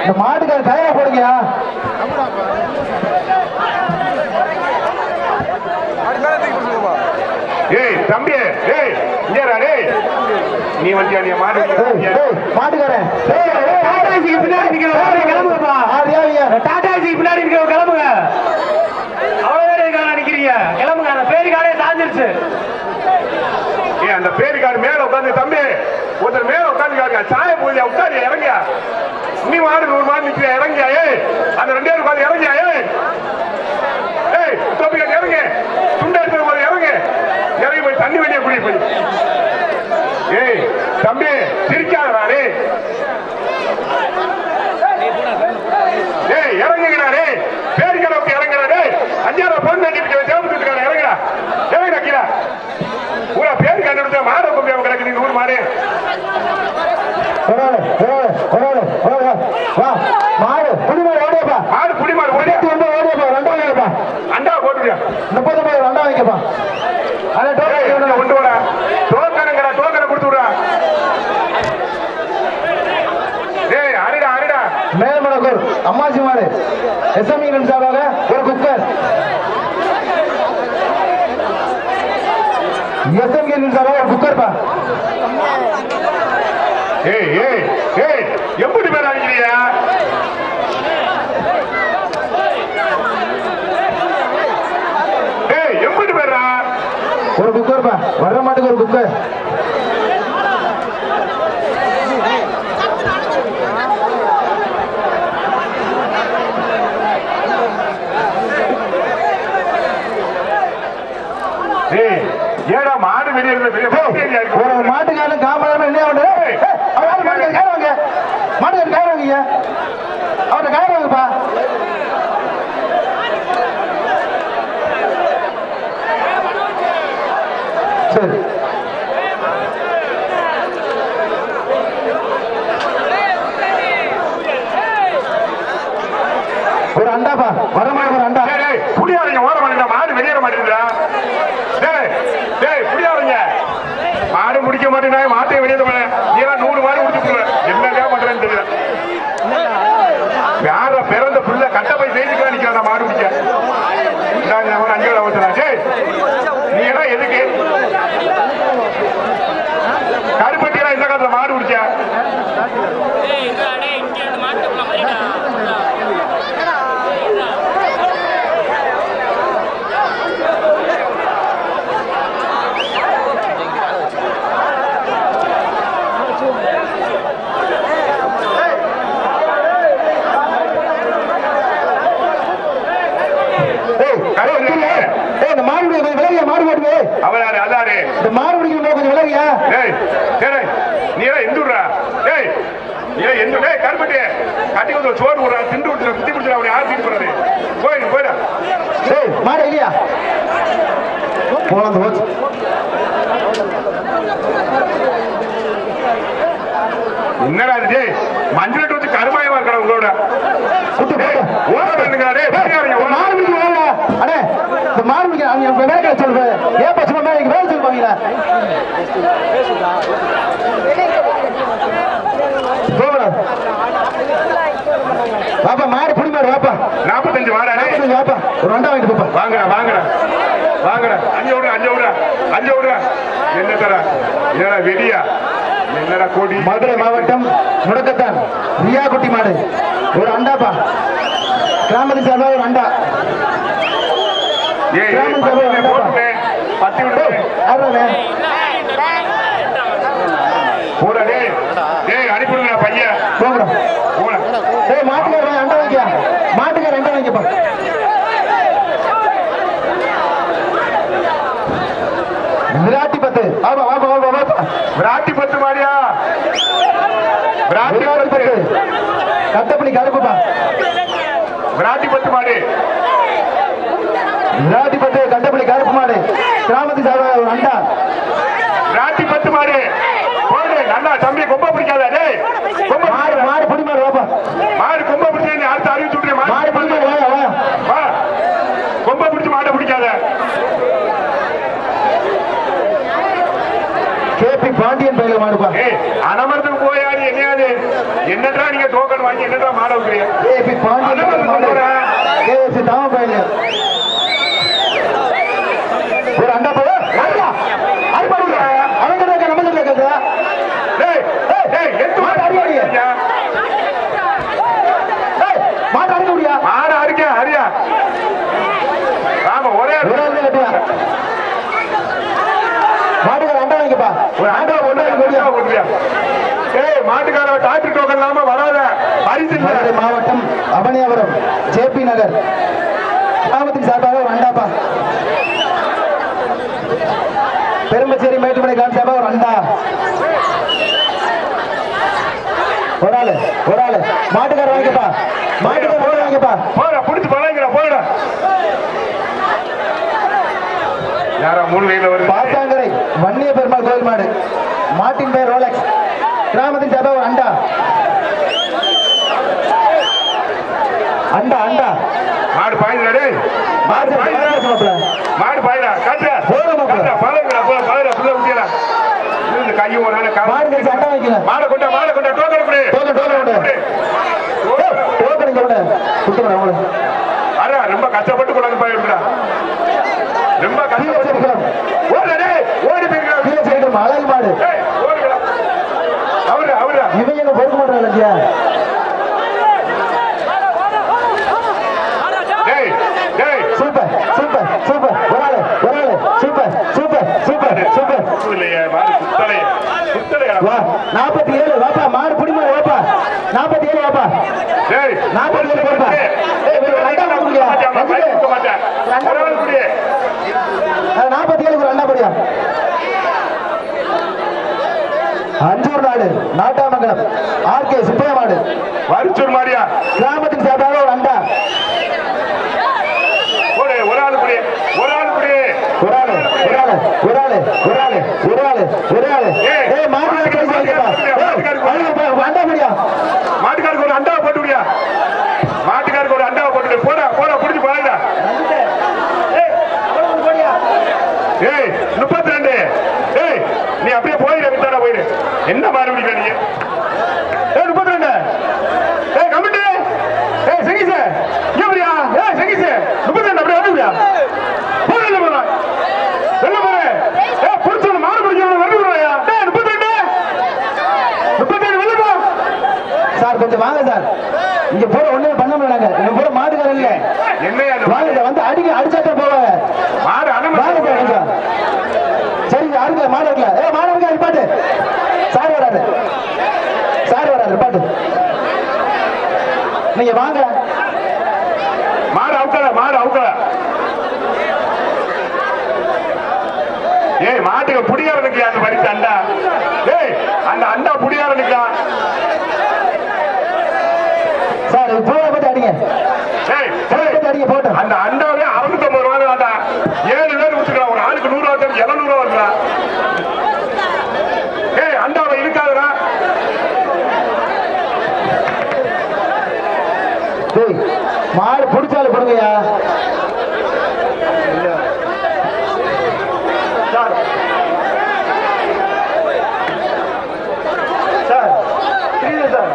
இந்த மாட்டுக்கார கையில போடுங்க. தம்பி நீ வண்டியா? நீ மாட்டுக்காரன் கிளம்புங்கப்பா. டாடாஜிக்கு பின்னாடி இருக்க கிளம்புங்க. அவ்வளவு நிக்கிறீங்க. கிளம்புங்க. அந்த பேருக்காரே சாஞ்சிருச்சு. அந்த பேருக்காரு மேல உட்காந்து தம்பி ஒருத்தர் மேல உட்காந்து சாய போய் உட்காரு இறங்கியா? நீ மாடு 100 மாடு நிக்கிற இறங்கியா? அந்த 2 பேர் உட்காந்து இறங்கியா? தொப்பிக்க இறங்க. துண்டை எடுத்து போது இறங்கி போய் தண்ணி வெளியே குடி போய். தம்பி சிரிக்காத நானே. இறங்குகிறாரே பேருக்கிறவுக்கு இறங்குறாரு. 5000 பொண்ணு தேவத்துக்கான இறங்குறா கீழே பூரா பேரு கண்டு மாடு கொண்டு கிடக்கு. நீங்க 100 மாடு மாடு புடிமாடு ஓடியாப்பா. மாடு புடிமாடு ஓடியாப்பா. ஓடியாப்பா. அண்டா போட்டுருக்கா. 30 அண்டா வைக்கப்பா. கொண்டு வர டோக்கனை கொடுத்து விடுறா. அரிடா மேல்மணக்கூர் அம்மாசி மாடு எஸ்எம்இ சார்பாக ஒரு குக்கர். எஸ்எம்இ சார்பாக ஒரு குக்கர்ப்பா. எப்படி பேர் அடிக்கிறீங்க? எப்படி பேரா? ஒரு குக்கர்ப்பா. வர்ற மாட்டுக்கு ஒரு குக்கர். ஏடா மாடு வெளியே ஒரு மாட்டுக்கான காமராம என்ன பண்ற? மாட்டுக்கார கயிறு வாங்க. அவர்கிட்ட கயிறு வாங்கப்பா. சரி ஒரு அண்டாப்பா. வர மாட்டேன் ஒரு அண்டா. புடியாதீங்க. ஓர மாட்டேங்க. மாடு வெளியேற மாட்டேங்குதா? புடியாதீங்க. மாடு முடிக்க மாட்டேங்க. மாட்டை வெளியேற மாட்டேன். 100 மாடு முடிச்சு என்னங்க பண்றேன்னு தெரியல. யார பிறந்த புள்ள கட்ட போய் செய்திக்கலாம் நிக்கிறான் மாடு முடிக்க. ஒரு 5 அவசரம். நீ ஏன்னா எதுக்கு கருப்பட்டியெல்லாம் இந்த காலத்துல மாடு முடிச்சா? இந்த மாடு கொஞ்சம் விலகியா, மாடு மாட்டுவே. அவளாரு அதாரு இந்த மாடு பிடிக்கணும் கொஞ்சம் விலகியா. டேய் டேய் நீ எல்லாம் எந்துடுறா. டேய் நீ எல்லாம் எந்து. டேய் கருப்பட்டி கட்டி வந்து சோறு விடுறா, திண்டு விட்டுற, குத்தி விட்டுற, அவனை யார் தீட்டு போறது? போயிடா. டேய் மாடு இல்லையா போலாம் போச்சு. என்னடா இது? டேய் மஞ்சள் வச்சு கருமாயமா இருக்கா உங்களோட? குத்து போடு. ஓட வேண்டுங்களா? டேய் மாடு பிடிக்க வாங்க. அடே இந்த மாடு பிடிக்க அவங்க வேலை சொல்றேன். ஏன் பசுமா மேல வேலை சொல்லுவாங்களா? வாப்பா மாடு புடி மாடு வாப்பா. 45 வாடா. 45 வாப்பா. ஒரு ரெண்டா வாங்கிட்டு போப்பா. வாங்கடா வாங்கடா வாங்கடா. 5 விடுறா. என்ன தர? என்னடா வெடியா? என்னடா கோடி? மதுரை மாவட்டம் முடக்கத்தான் ரியா குட்டி மாடு ஒரு அண்டாப்பா. கிராமத்தின் சார்பாக ஒரு அண்டா. ஏய் கிராமத்தின் சார்பாக ஒரு அண்டாப்பா. 10 விடு. ஆடுறே போடா டேய். டேய் அனுப்பிடுங்கடா பையன். போங்கடா. போடா. டேய் மாட்டுக்கார அண்டா வைக்கியா. மாட்டுக்கார அண்டா வைக்கப்பா. விராட்டி பத்து. ஆமா வாப்பா வாப்பா வாப்பா. விராட்டி பத்து மாடியா? விராட்டி பத்து. கட்டப்படி கருப்புப்பா. விராட்டி பத்து மாடு. விராட்டி பத்து கட்டப்படி கருப்பு மாடு. கிராமத்தின் சார்பாக ஒரு அண்டா. விராட்டி பத்து மாடு. போடு நல்லா தம்பி கொம்ப பிடிக்காத. டேய் கொம்ப மாடு மாடு புடி மாடு வாப்பா. மாடு கொம்ப பிடிச்சா நீ அடுத்து அறிவிச்சு விட்டுரு. மாடு புடி மாடு வா வா. வா கொம்ப பிடிச்சு மாட்டை பிடிக்காத. கேபி பாண்டியன் பையில மாடுப்பா. ஏய் அனமரத்துக்கு போயாடி என்னையாது? என்னடா நீங்க டோக்கன் வாங்கி என்னடா மாட வைக்கிறீங்க? கேபி பாண்டியன் பையில மாடு. கேசி தாம பையில ஒரு அண்டா போய் ஐயா அறுபடு அவங்க நம்ம கேக்குதா? டேய் டேய் எத்து மாடு அடியா. டேய் மாடு அடிக்க முடியா? மாட அடிக்க ஹரியா. ஆமா ஒரே ஒரு ஆளு கட்டியா. மாடுகார அண்டா வைக்கப்பா. ஒரு ஆண்டா ஒண்ணு. ஏய் மாட்டுக்கார டாக்டர் டோக்கன் இல்லாம வராத. பரிசு இல்ல. மதுரை மாவட்டம் அவனியாபுரம் ஜேபி நகர் கிராமத்தின் சார்பாக ஒரு அண்டாப்பா. பெரும்பச்சேரி மேட்டுமலை கான் சார்பாக ஒரு அண்டா. ஒரு ஆளு மாட்டுக்கார வாங்கிக்கப்பா. மாட்டுக்கார வாங்கிக்கப்பா. போடா புடிச்சு பழங்கடா போடா. யாரா 3 கையில வருது? பாசாங்கரை வன்னிய பெருமாள் கோயில் மாடு. மாட்டின் பேர் ரோலக்ஸ். கிராமத்தின் சார்பாக ஒரு அண்டா. அண்டா மாடு பாயுடா. டேய் மாடு பாயுடா. மாடு பாயுடா. காட்டுடா. காட்டுடா பழங்கடா பழங்கடா புள்ள ஊத்திடா. இந்த கையும் ஒரு நாள் மாடு கழிச்சு அண்டா வைக்கல. மாட கொண்டா டோக்கன் கொடு. டோக்கன் கொடு. குத்துறா அவள. அரா ரொம்ப கஷ்டப்பட்டு கொண்டாந்து பாயுடா. ரொம்ப கஷ்டப்பட்டு. ஓடுடா டேய் ஓடி போய்டா. கீழ சைடு அழகு மாடு. டேய் ஓடுடா. அவரா இவங்க பொறுக்க மாட்டாங்க இல்லையா? டேய் சூப்பர் ஒரு ஆளு சூப்பர் இல்லையே மாடு குத்தலையா. வா 47 வாப்பா. மாடு புடி மாடு வாப்பா. 47 வாப்பா. டேய் 47 வாப்பா. ஏய் ஒரு அண்டா குடியா. குத்த மாட்டேன். ஒருவன் குடி. 47 ஒரு அண்டா குடியா. அஞ்சூர் நாடு நாட்டாமங்கலம் ஆர்கே சுப்பையா மாடு. வரிச்சூர் மாடியா? கிராமத்தின் சார்பாக ஒரு அண்டா. ஒரு ஆளு குடி. ஏய் மாட்டுக்காருக்கு ஒரு அண்டாவை போட்டு விடியா. மாட்டுக்காருக்கு ஒரு அண்டாவை போட்டு போடா புடிச்சு போடா. ஏய் 32. ஏய் நீ அப்படியே போயிடு. விட்டாடா போயிடு. என்ன மாறு விடிக்க நீ? ஏய் 32. ஏய் கமிட்டி. ஏய் சங்கீஸ் எப்படியா? ஏய் சங்கீஸ் 32 அப்படியே வந்துவியா? போடல போடா. வெல்ல போறே. ஏய் புடிச்சு மாறு பிடிக்கணும் வரணும்யா. ஏய் 32 வெல்ல போ. சார் கொஞ்சம் வாங்க சார். இங்க போற ஒண்ணுமே பண்ண முடியலங்க. இங்க போற மாடுகார இல்ல. என்னையா வாங்க வந்து அடிச்சாட்ட போவாங்க. மாடு வாங்க சரி யாருங்க மாடு இருக்கல. ஏய் மாடு இருக்க நிப்பாட்டு. சார் வராரு நிப்பாட்டு. நீங்க வாங்க. மாடு அவுக்கல ஏய் மாட்டுக்கு புடியாரனுக்கு அந்த பரிசு அண்டா. ஏய் அந்த அண்டா புடியாரனுக்கா. சார் போட போட்டு அடிங்க. அடிங்க போட்டு. அந்த அண்டாவே 650 ரூபாய் தான்டா. 7 பேர் விட்டுக்கலாம். ஒரு ஆளுக்கு 100 ரூபாய் 700 ரூபாய் வருதா. ஏய் அண்டாவை இருக்காதுடா. மாடு பிடிச்சாலும் கொடுங்கய்யா. சார் சார் புரியுது சார்.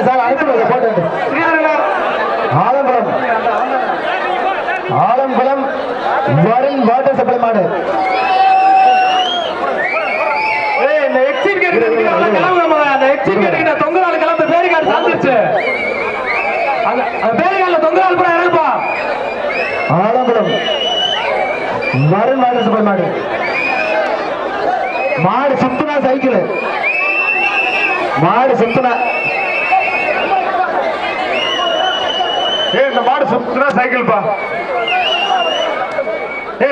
சார் அடுத்து போட்டு ஆலங்குளம் ஆலங்குளம் வருண் வாட்டர் சப்ளை மாடு. இந்த எக்ஸிட் கேட் கிளம்புங்க. அந்த எக்ஸிட் கேட் தொங்குறாள் கிளம்பு. பேரிகார்டு சாந்துருச்சு. அந்த பேரிகார்டுல தொங்குறாள் கூட இறங்குப்பா. ஆலங்குளம் வருண் வாட்டர் சப்ளை மாடு. மாடு சுத்துனா சைக்கிள். மாடு சுத்துனா. இந்த மாடு சுத்துனா சைக்கிள் பா.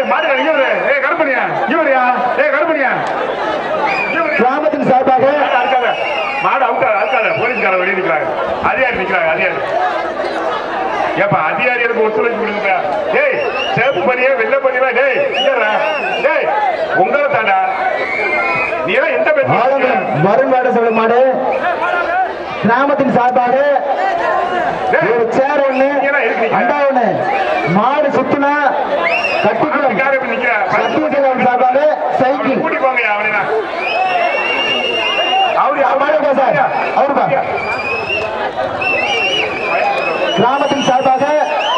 மாடு இவரு. கருப்பணியா இவரியா. கருப்பணியா கிராமத்தின் சார்பாக மாடு அவுக்காத. போலீஸ்கார வெளியே நிற்கிறாங்க. அதிகாரி நிற்கிறாங்க. அதிகாரி ஏப்பா அதிகாரிகளுக்கு ஒத்துழைப்பு கொடுங்க. டேய் சேப்பு பண்ணியே வெள்ள பண்ணியா. டேய் உங்களை தாண்டா. நீ எந்த வருண் வாட்டர் சப்ளை மாடு கிராமத்தின் சார்பாக ஒரு சேர் ஒண்ணு அண்டா ஒண்ணு. மாடு சுத்துனா கட்டிக்குளம் சத்தியசேகரன் சார்பாக சைக்கிள். கூட்டி போங்க அவனா. சார் அவருப்பா. கிராமத்தின் சார்பாக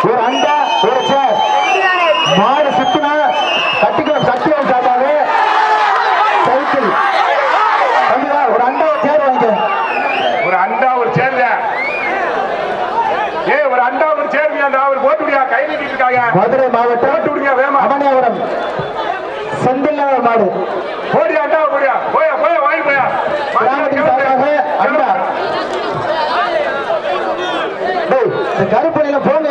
ஒரு அண்டா ஒரு சேர். மாடு சுத்துனா கட்டிக்குளம் சத்தியம் சார்பாக சைக்கிள். ஒரு அண்டா ஒரு சேர் வாங்க. ஒரு அண்டா ஒரு சேர். ஒரு அண்டா ஒரு சேர். அவர் போட்டு விடியா. கை நீட்டிட்டு இருக்காங்க. மதுரை மாவட்டம் போட்டு விடுங்க வேமா. அவனியாபுரம் செந்தில்நகர் மாடு. போடி அண்டா போடியா. போயா வாங்கி போயா. கிராமத்தின் சார்பாக அண்டா. இந்த கருப்பணியில போங்க.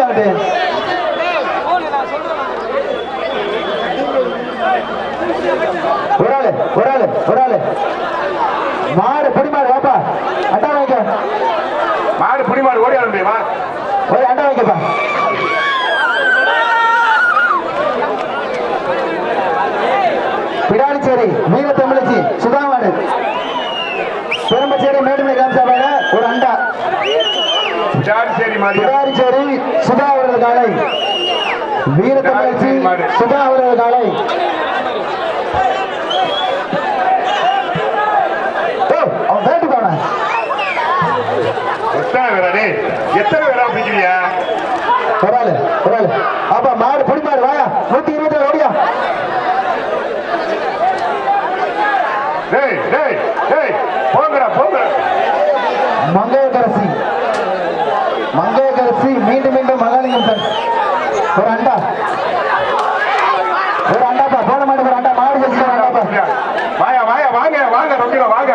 ஒரு ஆளு மாடு புடிமாடு வாப்பா. அண்டா வாங்க. மாடு புடிமாடு ஓடி ஆரம்பிமா. போய் அண்டா வாங்கப்பா. பிடானிச்சேரி வீர தமிழச்சி சுதாமாடு. பெரும்பச்சேரி மேடுமலை கிராம சபையில ஒரு அண்டா. பிடானிச்சேரி சுதா அவரது காலை. வீர தமிழச்சி சுதா அவரது காலை. அவன் வேட்டுக்கான எத்தனை பேரா பிடிக்கிறியா. ஒரு ஆளு அப்பா மாடு புடிமாடு வாயா. 120 ஓடியா. போங்கடா. மங்கையரசி மீண்டும் மகாலிங்கம் சார். ஒரு அண்டாப்பா போட மாட்டேன். ஒரு அண்டா மாடு வச்சு அண்டாப்பா. வாங்க ரொம்பில வாங்க.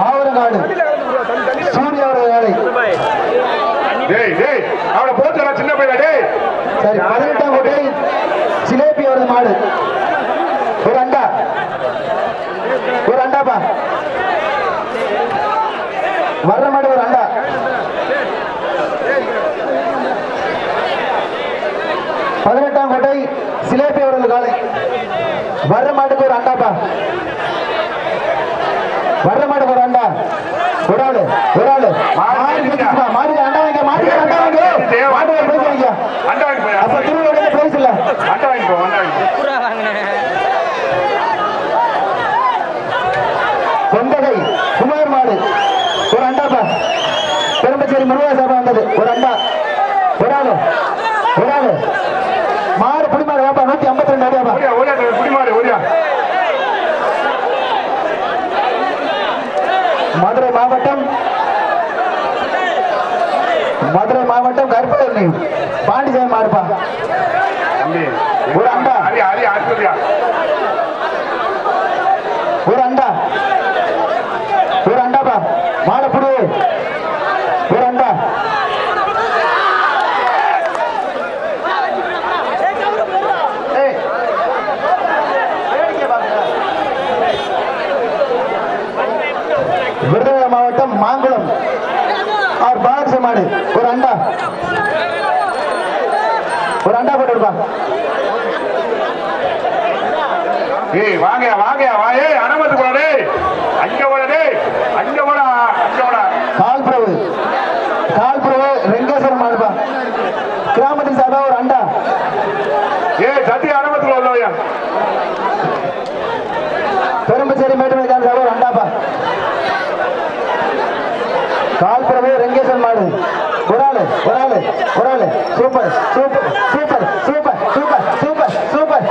ஆவரங்காடு சூரிய அவரது வேலை. அவனை போச்சு சின்ன பையன். சரி 18ஆம் கோட்டை சிலேபி அவரது மாடு. ஒரு அண்டாப்பா. வர்ற மாடு ஒரு அண்டா. கோட்டை சிலேபி அவரது காலை. வர்ற மாட்டுக்கு ஒரு அண்டாப்பா. வர்ற மாட்டுக்கு ஒரு அண்டா. ஒரு ஆளு மாடு அண்டா வாங்க. மாடு அப்ப திருவிழா பிரைஸ் இல்ல. கொண்டகை குமார் மாடு ஒரு அண்டாப்பா. பெரும்பச்சேரி முருகா சாபா வந்தது ஒரு அண்டா. ஒரு ஆளு மாடு புடிமாடு வாப்பா. 152 அடியாப்பா. புடிமாடு மதுரை மதுரை மாவட்டம் கருப்பள்ளி பாண்டிச்சேரி மாடுப்பா. ஒரு அண்டா ஒரு அண்டாப்பா மாடப்புடு ஒரு அண்டா. விருதுநகர் மாவட்டம் மாங்குளம் அவர் பாரதிய மாடு ஒரு அண்டா போட்டுருப்பா. ஏய் வாங்க வாங்க வா. ஏய் அனுமதி போடா. அங்க போடா. அங்க போடா. கால்புரவு ரெங்கேஸ்வரம் மாடுப்பா. கிராமத்தில் சார்பா ஒரு அண்டா. ஏய் சத்திய அனுமதி போடலையா. பெரும்பச்சேரி மேட்டுமலை சார்பா ஒரு அண்டாப்பா. கால்புரவு ரெங்கேஸ்வரம் மாடு ஒரு ஆளு. Super super super super super super super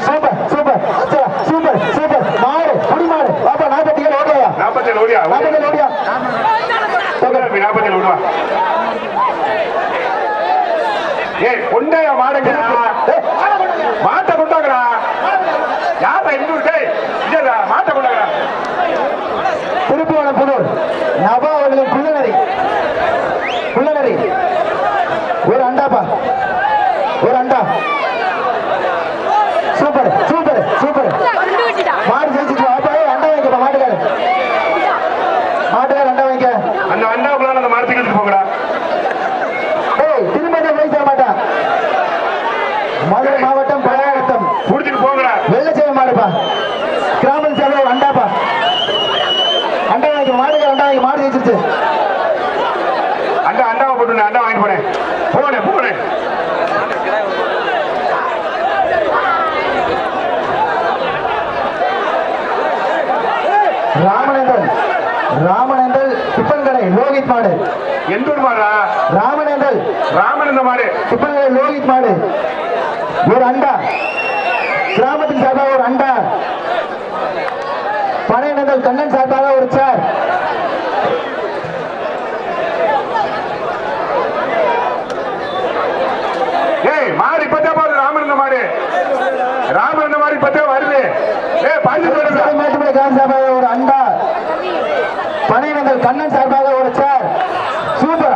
super super super super மாடு குடி மாடு பாப்பா. 47 ஓடியா 47 ஓடியா 47 ஓடியா 47 ஓடுவா. ஏய் கொண்டையா மாடுங்க. மாட்டை கொண்டாங்கடா. யாரா இன்னொரு டேய் இல்லடா மாட்டை கொண்டாங்கடா. திருப்புவனம் புதூர் நபா அவர்களின் குள்ளநரி ஒரு அண்டாப்பா. ஒரு அண்டா. சூப்பர் சூப்பர் சூப்பர் மாடு ஜெயிச்சிட்டு வாப்பா. அண்டா வாங்கிப்பா. மாட்டுக்காரு அண்டா வாங்கிக்க. அந்த அண்டாவுக்குள்ள அந்த மரத்துக்கு எடுத்து போங்கடா. ஏய் திரும்ப போய் தர மாட்டான். மதுரை மாவட்டம் பழையாட்டம் குடிச்சிட்டு போங்கடா. வெள்ளச்சேரி மாடுப்பா. கிராமத்தில் சேர்ந்த ஒரு அண்டாப்பா. அண்டா வாங்கி மாடுக்கு அண்டா வாங்கி மாடு ஜெயிச்சிருச்சு. அண்டாவை போட்டு அண்டா வாங்கி போனேன். ராமனேந்தல் டிப்பன் கடை லோகித் மாடு. எந்த ஊர் மாடா? ராமனேந்தல் மாடு டிப்பன் கடை லோகித் மாடு ஒரு அண்டா. கிராமத்தில் சார்பாக ஒரு அண்டா. பனையனந்தல் கண்ணன் சார்பாக ஒரு சேர். ஏய் மாடு இப்பதான் போகுது. ராமனேந்தல் மாடு இப்பதான் வருது. ஏய் மேட்டுமலை சார்பாக ஒரு அண்டா. பனையனந்தல் கண்ணன் சார்பாக ஒரு சேர். சூப்பர்